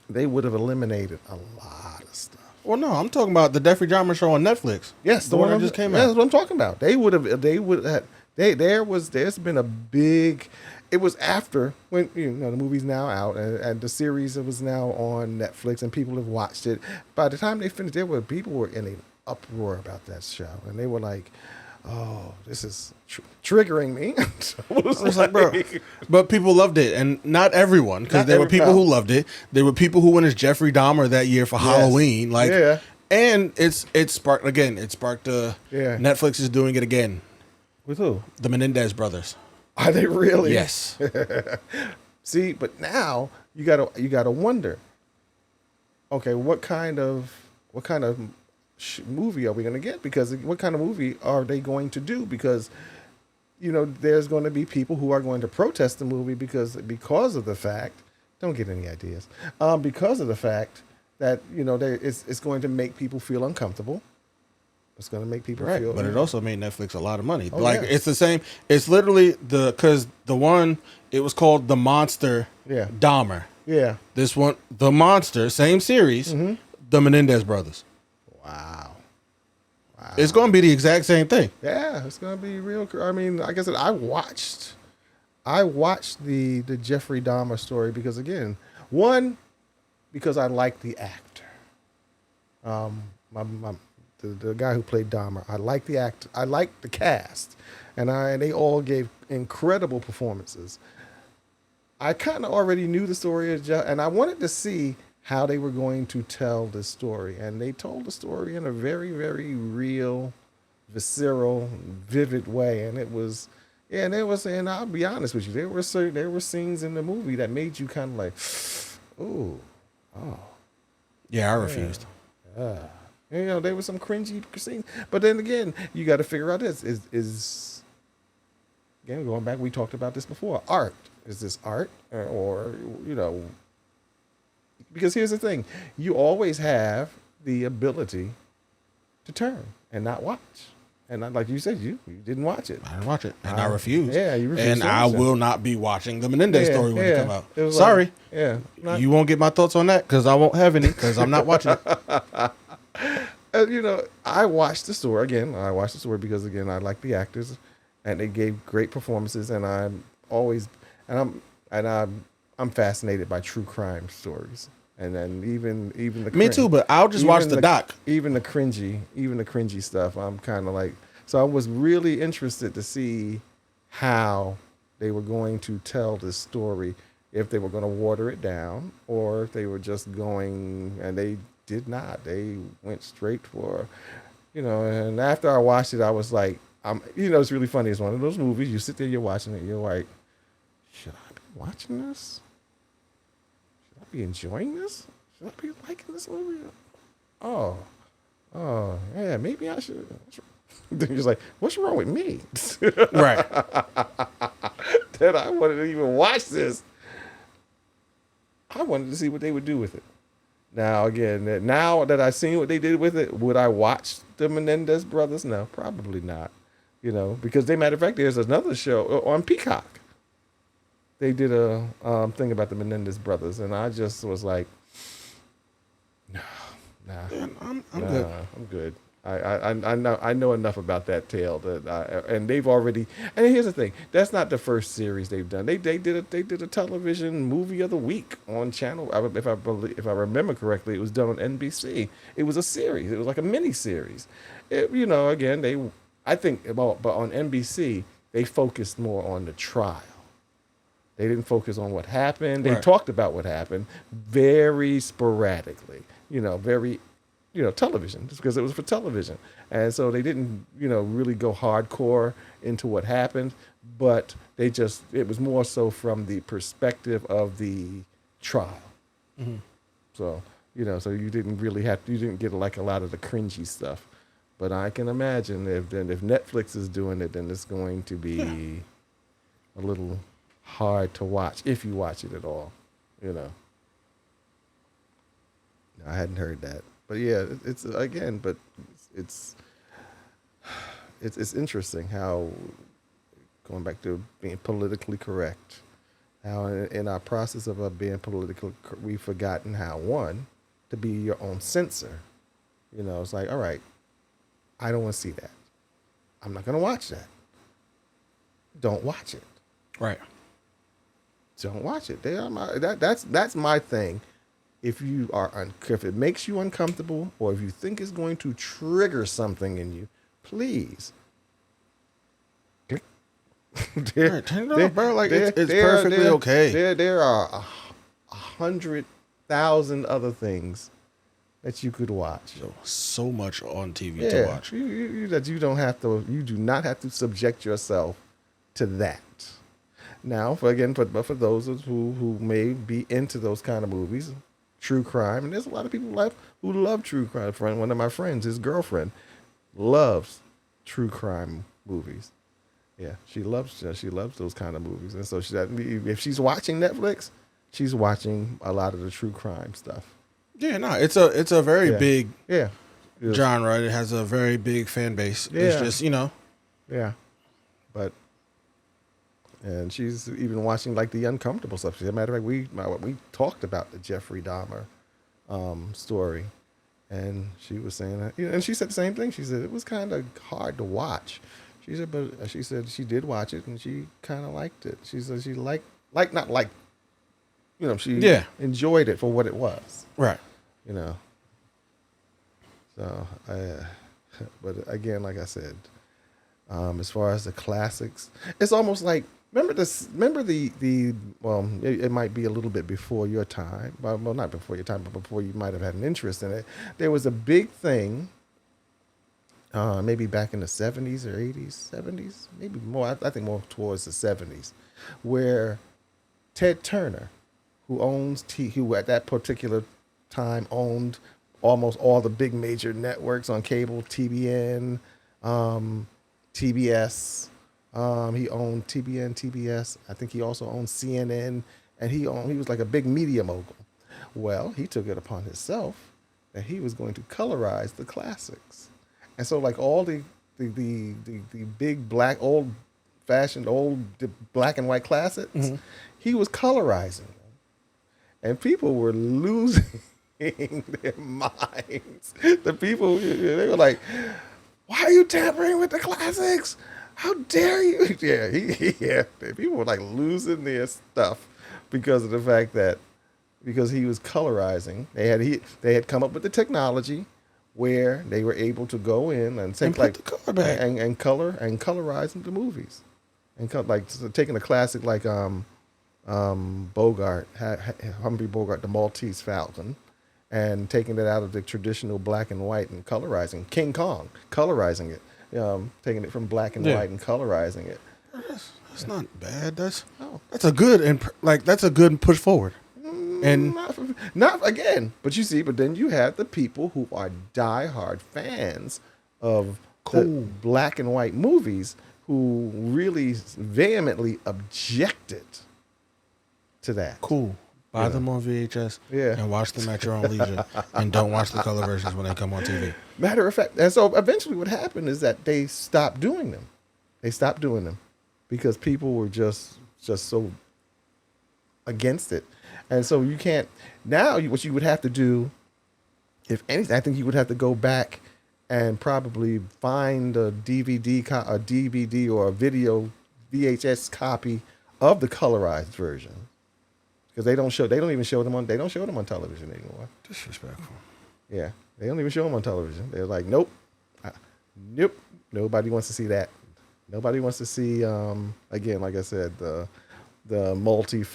they would have eliminated a lot of stuff. Well, no, I'm talking about the Jeffrey Dahmer show on Netflix. Yes, the one that just came out. That's what I'm talking about. They would have. There's been a big. It was after when the movie's now out and the series was now on Netflix and people have watched it. By the time they finished, people were in an uproar about that show, and they were like, "Oh, this is triggering me." I was like, bro, but people loved it, and not everyone, because there were people who loved it. There were people who went as Jeffrey Dahmer that year for Halloween, and it sparked Netflix is doing it again. With who? The Menendez brothers. Are they really? Yes. See, but now you gotta wonder. Okay, what kind of movie are we gonna get? Because what kind of movie are they going to do? Because there's going to be people who are going to protest the movie because of the fact. Don't get any ideas. Because of the fact that it's going to make people feel uncomfortable. It's going to make people feel. But it also made Netflix a lot of money. Oh, yeah. It's the same. It's literally because the one, it was called The Monster Dahmer. Yeah. This one, The Monster, same series, The Menendez brothers. Wow. It's going to be the exact same thing. Yeah, it's going to be real. I mean, like I said, I watched the Jeffrey Dahmer story because, again, because I like the actor. The guy who played Dahmer. I like the act. I like the cast, and they all gave incredible performances. I kind of already knew the story of and I wanted to see how they were going to tell this story, and they told the story in a very, very real, visceral, vivid way, and it was. Yeah, and I'll be honest with you, there were scenes in the movie that made you kind of like, ooh, oh. Yeah, I refused. There was some cringy scenes. But then again, you got to figure out this. Is again, going back, we talked about this before. Art. Is this art? Or because here's the thing. You always have the ability to turn and not watch. And like you said, you didn't watch it. I didn't watch it. And I refused. Yeah, you refused. And I will not be watching the Menendez story when it come out. Sorry. You won't get my thoughts on that because I won't have any because I'm not watching it. I watched the story again. I watched the story because again, I like the actors, and they gave great performances. And I'm fascinated by true crime stories. And then even the me too, but I'll just watch the doc. Even the cringy stuff. I'm kind of like, so I was really interested to see how they were going to tell this story, if they were going to water it down or if they were just going, and they did not. They went straight for, and after I watched it, I was like, it's really funny. It's one of those movies, you sit there, you're watching it, you're like, should I be watching this? Should I be enjoying this? Should I be liking this movie? Oh, yeah, maybe I should. Then you're like, what's wrong with me? Right. That I wanted to even watch this. I wanted to see what they would do with it. Now, again, now that I've seen what they did with it, would I watch the Menendez brothers? No, probably not. Because they, matter of fact, there's another show on Peacock. They did a thing about the Menendez brothers, and I just was like, nah, Man, I'm nah, good. I'm good. I know enough about that tale and they've already. And here's the thing: that's not the first series they've done. They did a television movie of the week on channel. If I remember correctly, it was done on NBC. It was a series. It was like a mini series. Again, I think but on NBC they focused more on the trial. They didn't focus on what happened. They Right. talked about what happened very sporadically. Very television, just because it was for television. And so they didn't, really go hardcore into what happened, but it was more so from the perspective of the trial. Mm-hmm. So, so you didn't get like a lot of the cringy stuff. But I can imagine if Netflix is doing it, then it's going to be a little hard to watch if you watch it at all, I hadn't heard that. But yeah, it's again, but it's interesting how, going back to being politically correct, how in our process of being politically, we've forgotten how, one, to be your own censor. It's like, all right, I don't want to see that. I'm not going to watch that. Don't watch it. Right. Don't watch it. That's my thing. If if it makes you uncomfortable, or if you think it's going to trigger something in you, please. Right, turn it off, bro. Like, it's perfectly okay. There are 100,000 other things that you could watch. So much on TV to watch. That you do not have to subject yourself to that. Now, for those who may be into those kind of movies, true crime, and there's a lot of people who love true crime. One of my friends, his girlfriend, loves true crime movies. Yeah, she loves those kind of movies, and so if she's watching Netflix, she's watching a lot of the true crime stuff. Yeah, no, it's a very big Yeah. genre. It has a very big fan base. Yeah. It's just, Yeah, and she's even watching like the uncomfortable stuff. As a matter of fact, we talked about the Jeffrey Dahmer story, and she was saying that, and she said the same thing. She said it was kind of hard to watch. She said, but she said she did watch it and she kind of liked it. She said she she enjoyed it for what it was. right. So but again, like I said, as far as the classics, it's almost like, remember it might be a little bit before your time, well, not before your time, but before you might have had an interest in it. There was a big thing, maybe back in the 70s or 80s, 70s, maybe more, I think more towards the 70s, where Ted Turner, who at that particular time owned almost all the big major networks on cable, TBN, TBS. He owned TBN, TBS. I think he also owned CNN, and he was like a big media mogul. Well, he took it upon himself that he was going to colorize the classics, and so like all the big black old black and white classics, he was colorizing them, and people were losing their minds. The people, they were like, "Why are you tampering with the classics? How dare you?" Yeah. People were like losing their stuff because of the fact that he was colorizing. They had come up with the technology where they were able to go in and take put the color back. and colorize the movies, and taking a classic like Bogart, Humphrey Bogart, The Maltese Falcon, and taking it out of the traditional black and white and colorizing King Kong, colorizing it, taking it from black and white and colorizing it. That's not bad. That's a good that's a good push forward. And not again, but then you have the people who are diehard fans of Cool. black and white movies who really vehemently objected to that. Cool. Buy them on VHS and watch them at your own leisure. And don't watch the color versions when they come on TV. Matter of fact, and so eventually what happened is that they stopped doing them. They stopped doing them because people were just so against it. And so you can't, now what you would have to do, if anything, I think you would have to go back and probably find a DVD or a video VHS copy of the colorized version. Because they don't even show them on television anymore. Disrespectful. Yeah, they don't even show them on television. They're like, nope, nope, nobody wants to see that. Nobody wants to see, again, like I said, the Maltese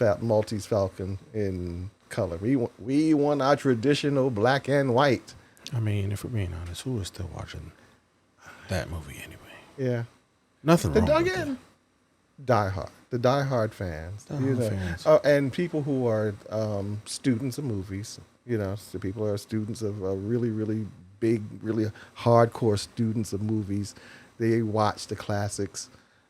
Falcon in color. We want our traditional black and white. I mean, if we're being honest, who is still watching that movie anyway? Yeah, Nothing wrong with it. The diehard fans, fans. And people who are students of movies. So people are students of really, really big, really hardcore students of movies. They watch the classics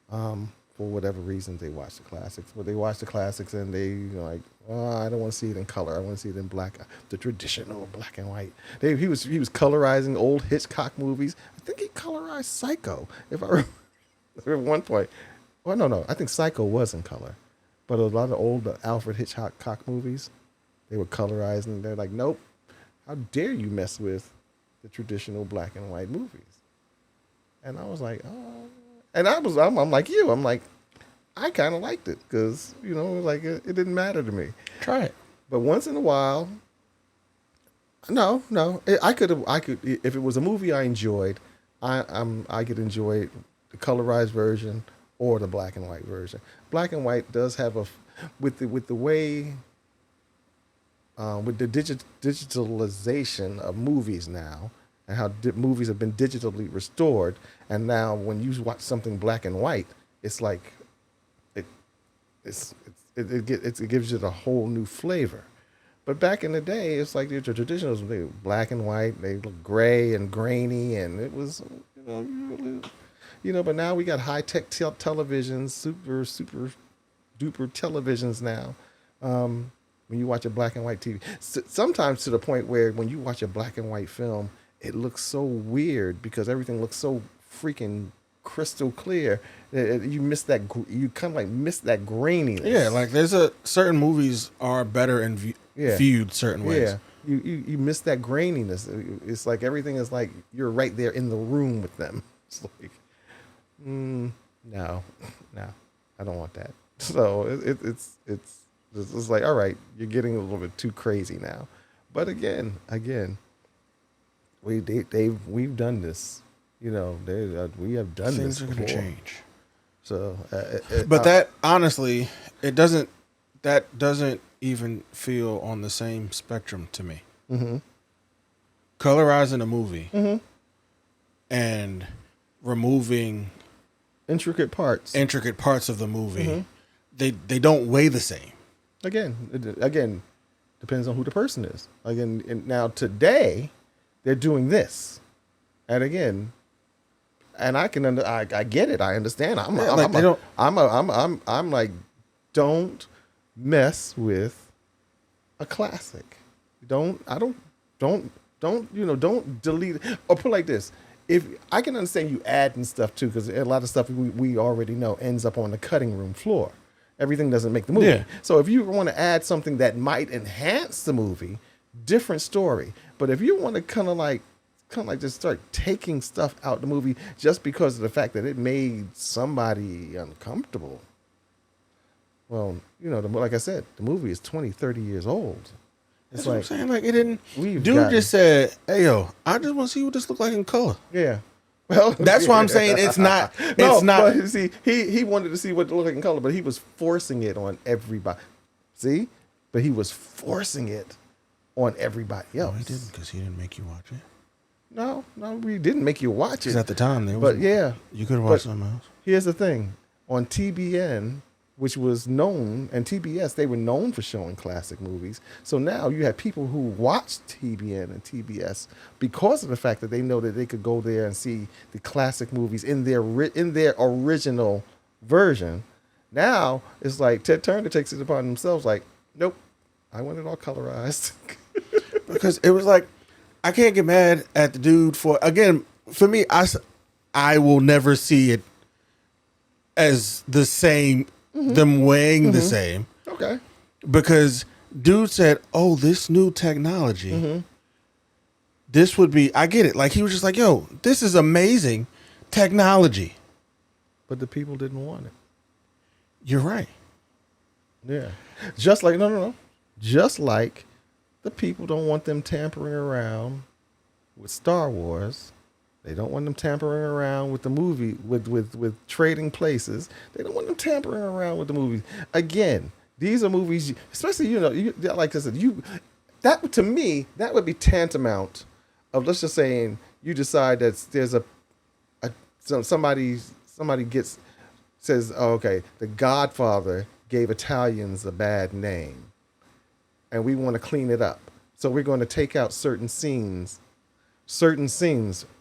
for whatever reason. They watch the classics, but they watch the classics and they like, oh, I don't want to see it in color. I want to see it in black, the traditional black and white. He was colorizing old Hitchcock movies. I think he colorized Psycho, if I remember at one point. Well, no, I think Psycho was in color, but a lot of old Alfred Hitchcock movies, they were colorizing. They're like, nope, how dare you mess with the traditional black and white movies? And I was like, oh, and I'm like you. I'm like, I kind of liked it because like it didn't matter to me. Try it. But once in a while, no, I could if it was a movie I enjoyed, I could enjoy the colorized version or the black and white version. Black and white does have with the way with the digitalization of movies now, and how movies have been digitally restored, and now when you watch something black and white, it's like it gives it a whole new flavor. But back in the day, it's like the traditionals, they were black and white, they look gray and grainy, and it was but now we got high-tech televisions, super duper televisions now. When you watch a black and white TV, sometimes to the point where when you watch a black and white film, it looks so weird because everything looks so freaking crystal clear. You miss that. You kind of like miss that graininess. Yeah, like there's certain movies are better and viewed certain ways. Yeah, you miss that graininess. It's like everything is like you're right there in the room with them. It's like, no, I don't want that. So it's like, all right, you're getting a little bit too crazy now. But again, we've done this. We have done Things this. Things are going to change. So, but that honestly, that doesn't even feel on the same spectrum to me. Mm-hmm. Colorizing a movie and removing intricate parts of the movie, they don't weigh the same. Again, depends on who the person is. Again, and now today, they're doing this, and again, and I get it. I understand. I'm like, don't mess with a classic. Don't delete it. Or put it like this. If I can understand you adding stuff too, because a lot of stuff we already know ends up on the cutting room floor. Everything doesn't make the movie. Yeah. So if you want to add something that might enhance the movie, different story. But if you want to kind of like just start taking stuff out the movie just because of the fact that it made somebody uncomfortable, well, like I said, the movie is 20, 30 years old. That's what I'm saying. Like, it didn't. Dude just said, "Hey, yo, I just want to see what this look like in color." Yeah. Well, that's why I'm saying it's not. It's not. But see, he wanted to see what it looked like in color, but he was forcing it on everybody. See, but he was forcing it on everybody else. No, he didn't, because he didn't make you watch it. No, we didn't make you watch it. Because at the time, there was. But yeah, you could have watched something else. Here's the thing: on TBN, which was known, and TBS, they were known for showing classic movies. So now you have people who watch TBN and TBS because of the fact that they know that they could go there and see the classic movies in their original version. Now it's like Ted Turner takes it upon themselves, like, nope, I want it all colorized. Because it was like, I can't get mad at the dude for, again, for me, I will never see it as the same, them weighing the same. Okay. Because dude said, oh, this new technology, this would be, I get it. Like, he was just like, yo, this is amazing technology. But the people didn't want it. You're right. Yeah. Just like, no. Just like the people don't want them tampering around with Star Wars. They don't want them tampering around with the movie, with Trading Places. They don't want them tampering around with the movies. Again, these are movies, especially, like I said, that to me, that would be tantamount of, let's just saying, you decide that there's somebody says, oh, okay, The Godfather gave Italians a bad name, and we want to clean it up. So we're going to take out certain scenes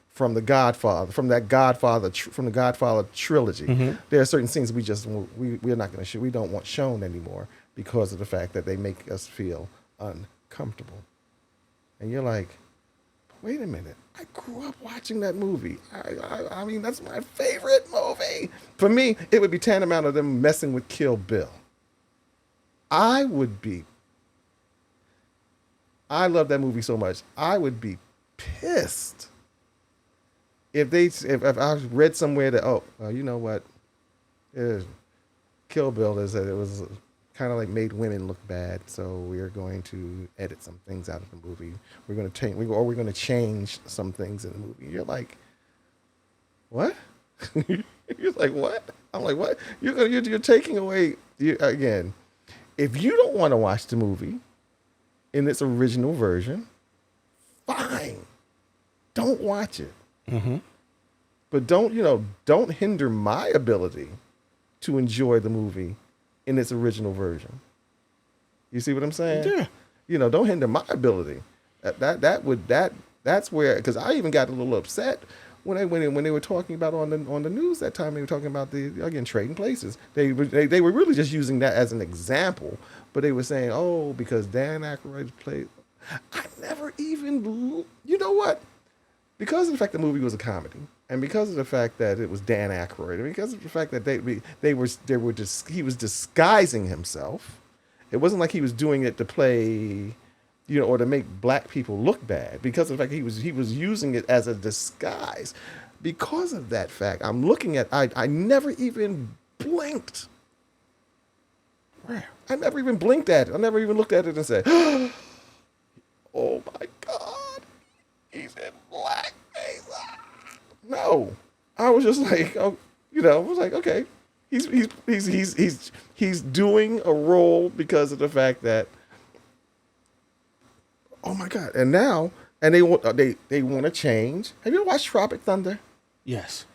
from the Godfather trilogy. There are certain scenes we're not going to show. We don't want shown anymore because of the fact that they make us feel uncomfortable. And you're like, wait a minute, I grew up watching that movie. I mean, that's my favorite movie. For me, it would be tantamount of them messing with Kill Bill. I love that movie so much. I would be pissed if I read somewhere that, oh, well, you know what, Kill Bill is that it was kind of like made women look bad, so we're going to edit some things out of the movie. We're going to change some things in the movie. You're like, what? You're like, what? I'm like, what? You're taking away, again, if you don't want to watch the movie in its original version, fine, don't watch it. But don't hinder my ability to enjoy the movie in its original version. You see what I'm saying? Yeah. Don't hinder my ability. That's where, because I even got a little upset when they were talking about on the news that time. They were talking about Trading Places. They were really just using that as an example, but they were saying, oh, because Dan Aykroyd played. I never even, you know what? Because of the fact the movie was a comedy, and because of the fact that it was Dan Aykroyd, and because of the fact that he was disguising himself. It wasn't like he was doing it to play, or to make black people look bad. Because of the fact he was using it as a disguise. Because of that fact, I'm looking at, I never even blinked. I never even blinked at it. I never even looked at it and said, oh my God, he's in blackface. No, I was just like, I was like, okay, he's doing a role because of the fact that, oh my God, and they want to change. Have you ever watched Tropic Thunder? Yes.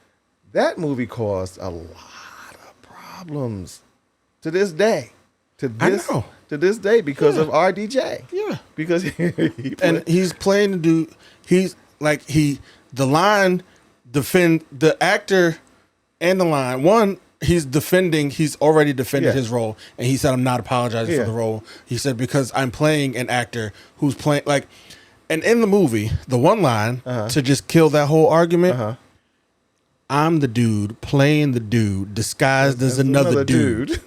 That movie caused a lot of problems to this day. To this day because of RDJ. Yeah. Because he's playing the dude. He's like the actor and the line. One, he's already defended his role, and he said, I'm not apologizing for the role. He said, because I'm playing an actor who's playing, like, and in the movie, the one line to just kill that whole argument, I'm the dude playing the dude disguised as another dude.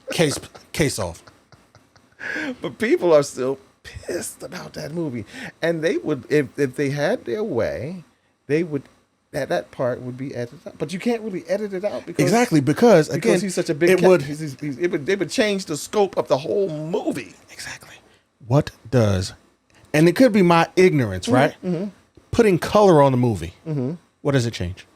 Case off. But people are still pissed about that movie, and they would, if they had their way, they would. That part would be edited out, but you can't really edit it out because again, he's such a big. It would change the scope of the whole movie. Exactly. What does, and it could be my ignorance, right? Mm-hmm. Putting color on the movie. Mm-hmm. What does it change?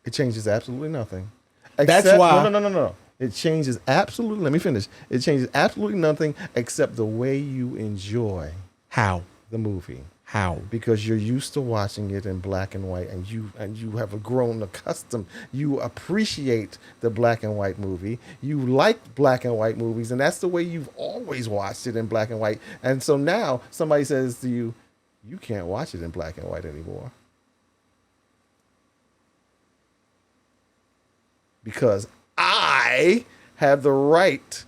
It changes absolutely nothing. That's why. No. It changes absolutely. Let me finish. It changes absolutely nothing except the way you enjoy the movie. How? Because you're used to watching it in black and white, and you have grown accustomed. You appreciate the black and white movie. You like black and white movies, and that's the way you've always watched it, in black and white. And so now somebody says to you, you can't watch it in black and white anymore because I have the right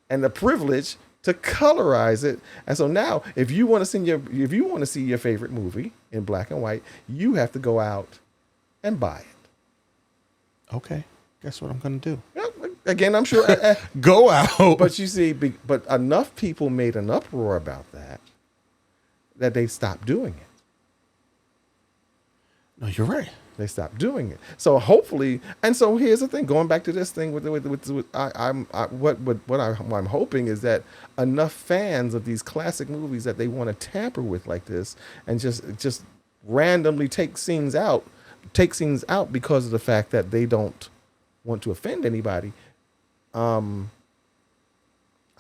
and the privilege to colorize it. And so now, if you want to see your favorite movie in black and white, you have to go out and buy it. Okay, guess what I'm gonna do? Again, I'm sure. Go out. But you see, but enough people made an uproar about that they stopped doing it. No, you're right. They stopped doing it. So hopefully, and so here's the thing. Going back to this thing what I'm hoping is that enough fans of these classic movies that they want to tamper with like this and just randomly take scenes out because of the fact that they don't want to offend anybody. I'm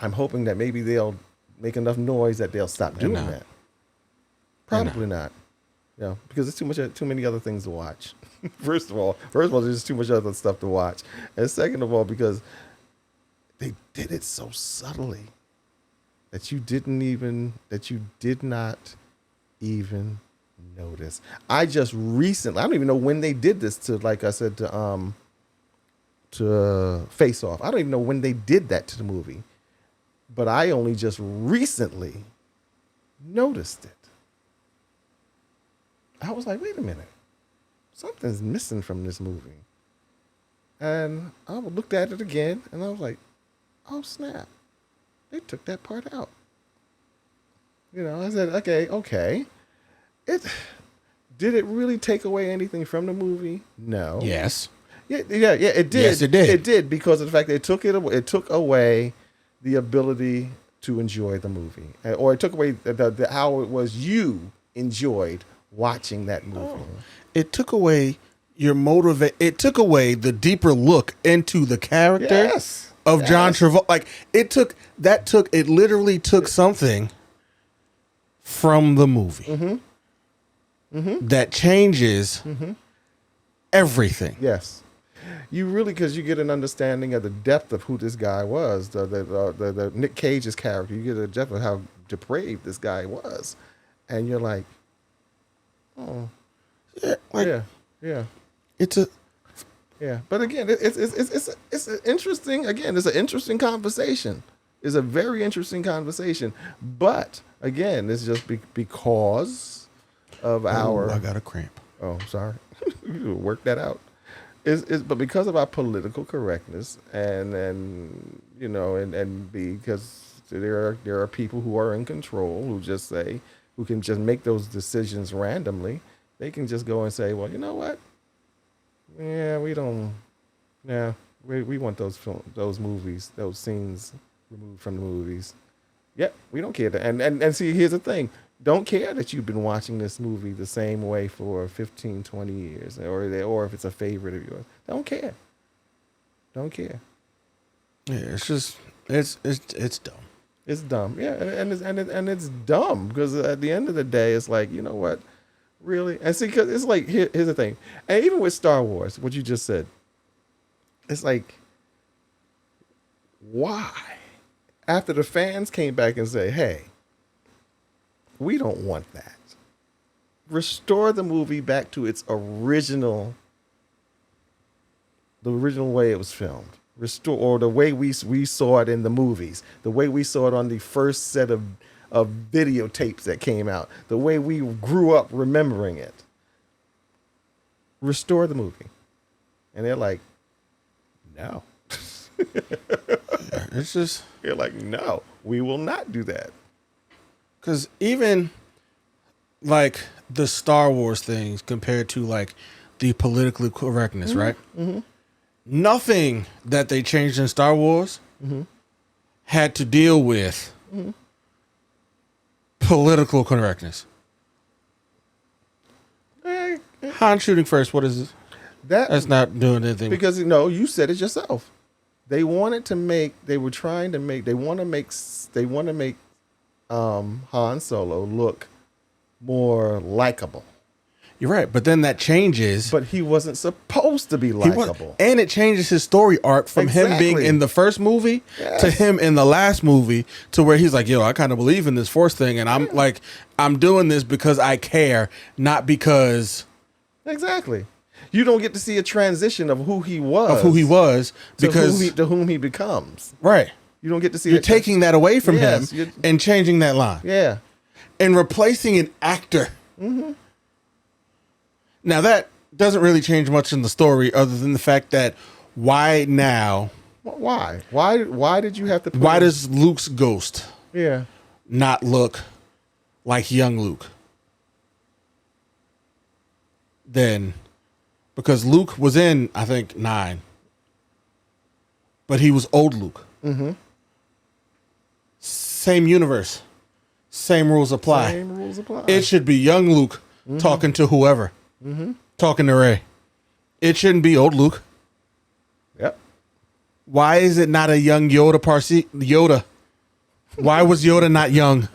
hoping that maybe they'll make enough noise that they'll stop doing that. Probably not. Yeah, because there's too many other things to watch. First of all, there's too much other stuff to watch, and second of all, because they did it so subtly that you did not even notice. I just recently, I don't even know when they did this to, like I said, to Face Off. I don't even know when they did that to the movie, but I only just recently noticed it. I was like, wait a minute. Something's missing from this movie. And I looked at it again, and I was like, oh, snap. They took that part out. I said, okay. Did it really take away anything from the movie? No. Yes. Yeah, it did. Yes, it did. It did, because of the fact that it took away the ability to enjoy the movie. Or it took away how it was you enjoyed watching that movie. It took away your It took away the deeper look into the character of John Travolta. Like it literally took something from the movie that changes everything. Yes. You really, because you get an understanding of the depth of who this guy was, the Nick Cage's character. You get a depth of how depraved this guy was, and you're like, oh, yeah. But again, it's an interesting. Again, it's an interesting conversation. It's a very interesting conversation. But again, it's just because of our. I got a cramp. Oh, sorry. You work that out. But because of our political correctness, and because there are people who are in control who can just make those decisions randomly. They can just go and say, well, you know what? Yeah, we don't. Yeah, we want those movies, those scenes removed from the movies. Yep, we don't care. And see, here's the thing. Don't care that you've been watching this movie the same way for 15, 20 years, or if it's a favorite of yours. Don't care. Yeah, it's just it's dumb. It's dumb. Yeah, and it's dumb because at the end of the day, it's like, you know what, really? And see, because it's like here's the thing, and even with Star Wars, what you just said, it's like, why? After the fans came back and say, hey, we don't want that. Restore the movie back to its original way it was filmed. Restore, or the way we saw it in the movies, the way we saw it on the first set of videotapes that came out, the way we grew up remembering it. Restore the movie. And they're like, no. It's just, they're like, no, we will not do that. Because even like the Star Wars things compared to like the politically correctness, right? Mm-hmm. Nothing that they changed in Star Wars had to deal with political correctness. Han shooting first. What is it? That's not doing anything. Because you said it yourself. They wanted to make. They were trying to make. They want to make Han Solo look more likable. You're right, but then that changes. But he wasn't supposed to be likable. And it changes his story arc from him being in the first movie to him in the last movie, to where he's like, yo, I kind of believe in this Force thing, and I'm like, I'm doing this because I care, not because... Exactly. You don't get to see a transition of who he was. Because... To whom he becomes. Right. You don't get to see... You're taking that away from him and changing that line. Yeah. And replacing an actor. Mm-hmm. Now, that doesn't really change much in the story other than the fact that why now? Why? Why did you have to... Why does Luke's ghost not look like young Luke? Then, because Luke was in, I think, 9. But he was old Luke. Mm-hmm. Same universe. Same rules apply. Same rules apply. It should be young Luke talking to whoever. Mm-hmm. Talking to Rey. It shouldn't be old Luke. Yep. Why is it not a young Yoda? Why was Yoda not young?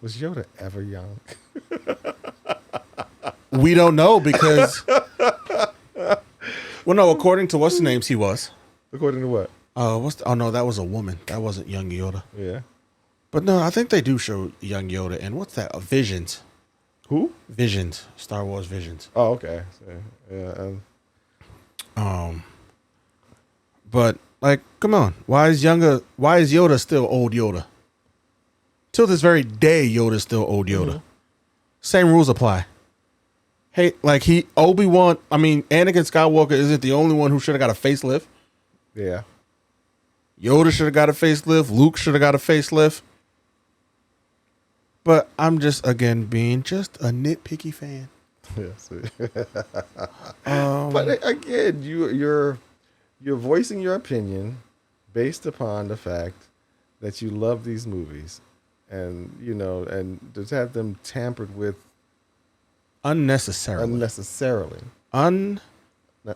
Was Yoda ever young? We don't know because... Well, no, according to what's the names, he was. According to what? Oh, no, that was a woman. That wasn't young Yoda. Yeah. But no, I think they do show young Yoda. And what's that? Visions. Who? Visions. Star Wars Visions. Oh, okay. So, yeah. But like, come on. Why is Yoda still old Yoda? Till this very day, Yoda's still old Yoda. Mm-hmm. Same rules apply. Hey, like Anakin Skywalker isn't the only one who should have got a facelift. Yeah. Yoda should have got a facelift. Luke should have got a facelift. But I'm just, again, being just a nitpicky fan. Yes. But again, you're voicing your opinion based upon the fact that you love these movies, and and to have them tampered with unnecessarily.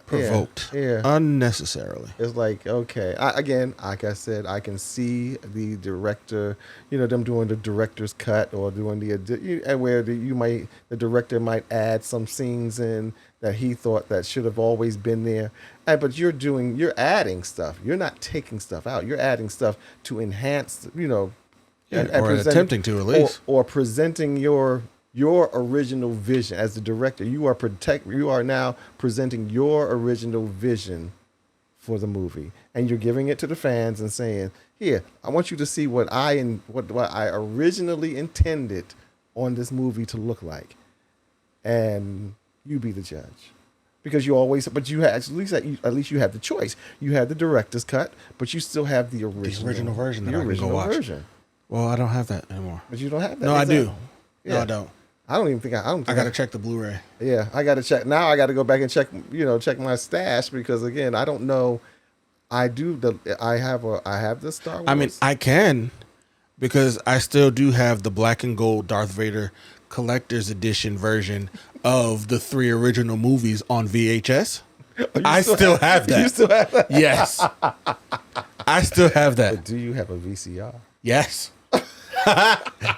Provoked. Yeah. Unnecessarily. It's like, okay. Like I said, I can see the director, them doing the director's cut or doing where the director might add some scenes in that he thought that should have always been there. But you're adding stuff. You're not taking stuff out. You're adding stuff to enhance, or attempting to at least. Or presenting your original vision as the director. You are now presenting your original vision for the movie, and you're giving it to the fans and saying, "Here, I want you to see what I originally intended on this movie to look like," and you be the judge. Because you at least you have the choice. You have the director's cut, but you still have the original version that I can go watch. Well, I don't have that anymore. But you don't have that. No, I do. Yeah. No, I don't. I got to check the Blu-ray. Yeah, I got to check. Now I got to go back and check my stash, because again, I don't know. I have the Star Wars. I mean, I can, because I still do have the black and gold Darth Vader collector's edition version of the 3 original movies on VHS. I still have that. You still have that? Yes. I still have that. But do you have a VCR? Yes.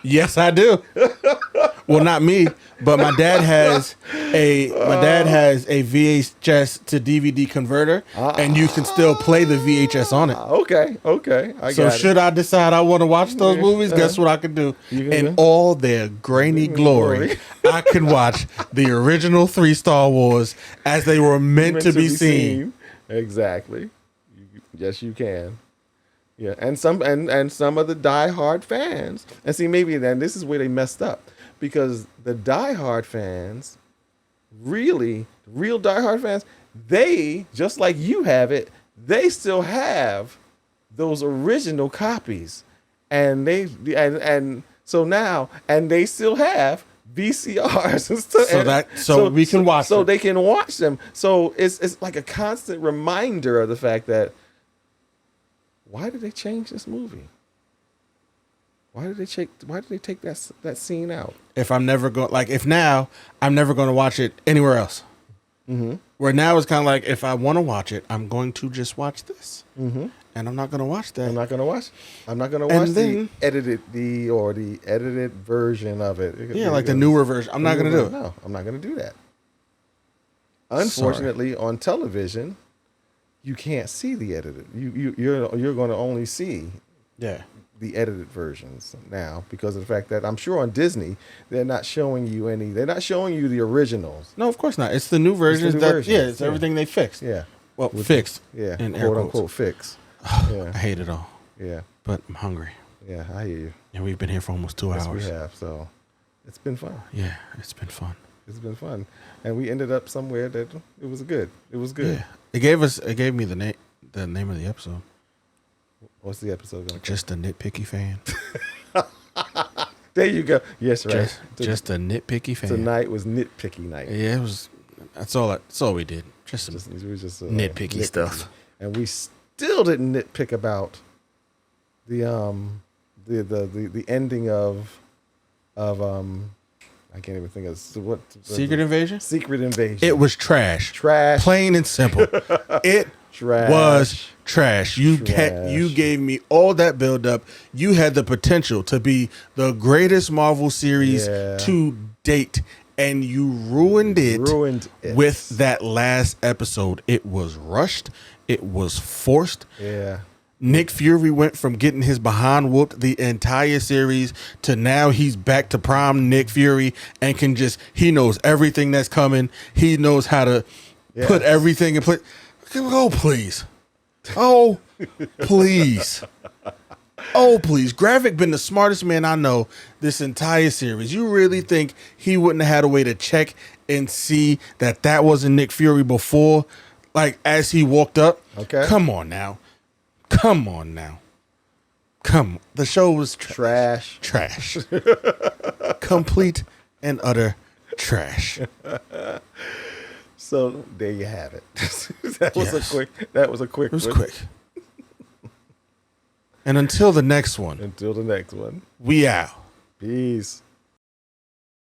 Yes, I do. Well, not me, but my dad has a VHS to DVD converter, and you can still play the VHS on it. Okay. So should I decide I want to watch those movies, guess what I can do? In all their grainy glory, I can watch the original 3 Star Wars as they were meant to be seen. Exactly. Yes, you can. Yeah, and some of the diehard fans, and see, maybe then this is where they messed up, because the diehard fans, real diehard fans, they, just like you have it, they still have those original copies, and they still have VCRs and stuff. So we can watch them. So they can watch them. So it's like a constant reminder of the fact that, why did they change this movie? Why did they take that scene out? If I'm never going, I'm never going to watch it anywhere else. Mm-hmm. Where now it's kind of like, if I want to watch it, I'm going to just watch this. Mm-hmm. and I'm not gonna watch that. I'm not gonna watch. I'm not gonna And watch then- the edited version of it. Yeah, like the newer version. I'm not gonna do it. No, I'm not gonna do that. Unfortunately, on television, you can't see the edited. You're going to only see Yeah. the edited versions now because of the fact that I'm sure on Disney they're not showing you any. They're not showing you the originals. No, of course not. It's the new versions. new that versions, Yeah, it's yeah. everything they fixed. Yeah. Well, fixed. Yeah. In air Quote quotes. unquote fix. I Yeah. hate it all, Yeah. but I'm hungry, Yeah. I hear you. and we've been here for almost 2 Yes, hours. we have. So it's been fun. Yeah, it's been fun. It's been fun, and we ended up somewhere that it was good. It was good. Yeah, it gave me the name of the episode. What's the episode going to Just a nitpicky fan. There you go. Yes, right. Just a nitpicky fan. Tonight was nitpicky night. Yeah, it was. That's all we did. Just some It was just nitpicky stuff. and we still didn't nitpick about the ending of I can't even think of what Secret Invasion. Secret Invasion. It was trash. Trash. Plain and simple. It Trash. was trash. You Trash. gave me all that build up. You had the potential to be the greatest Marvel series Yeah. to date, and you ruined it. Ruined it. With that last episode. It was rushed. It was forced. Yeah. Nick Fury went from getting his behind whooped the entire series to now he's back to prime Nick Fury and he knows everything that's coming. He knows how to put everything in place. Oh, please. Oh, please. Oh, please. Gravik been the smartest man I know this entire series. You really think he wouldn't have had a way to check and see that wasn't Nick Fury before, like as he walked up? Okay. Come on now. Come on now. Come. The show was Trash. trash. Complete and utter trash. So there you have it. That was Yes. a quick. It was one. quick. And until the next one, Until the next one. we out. Peace.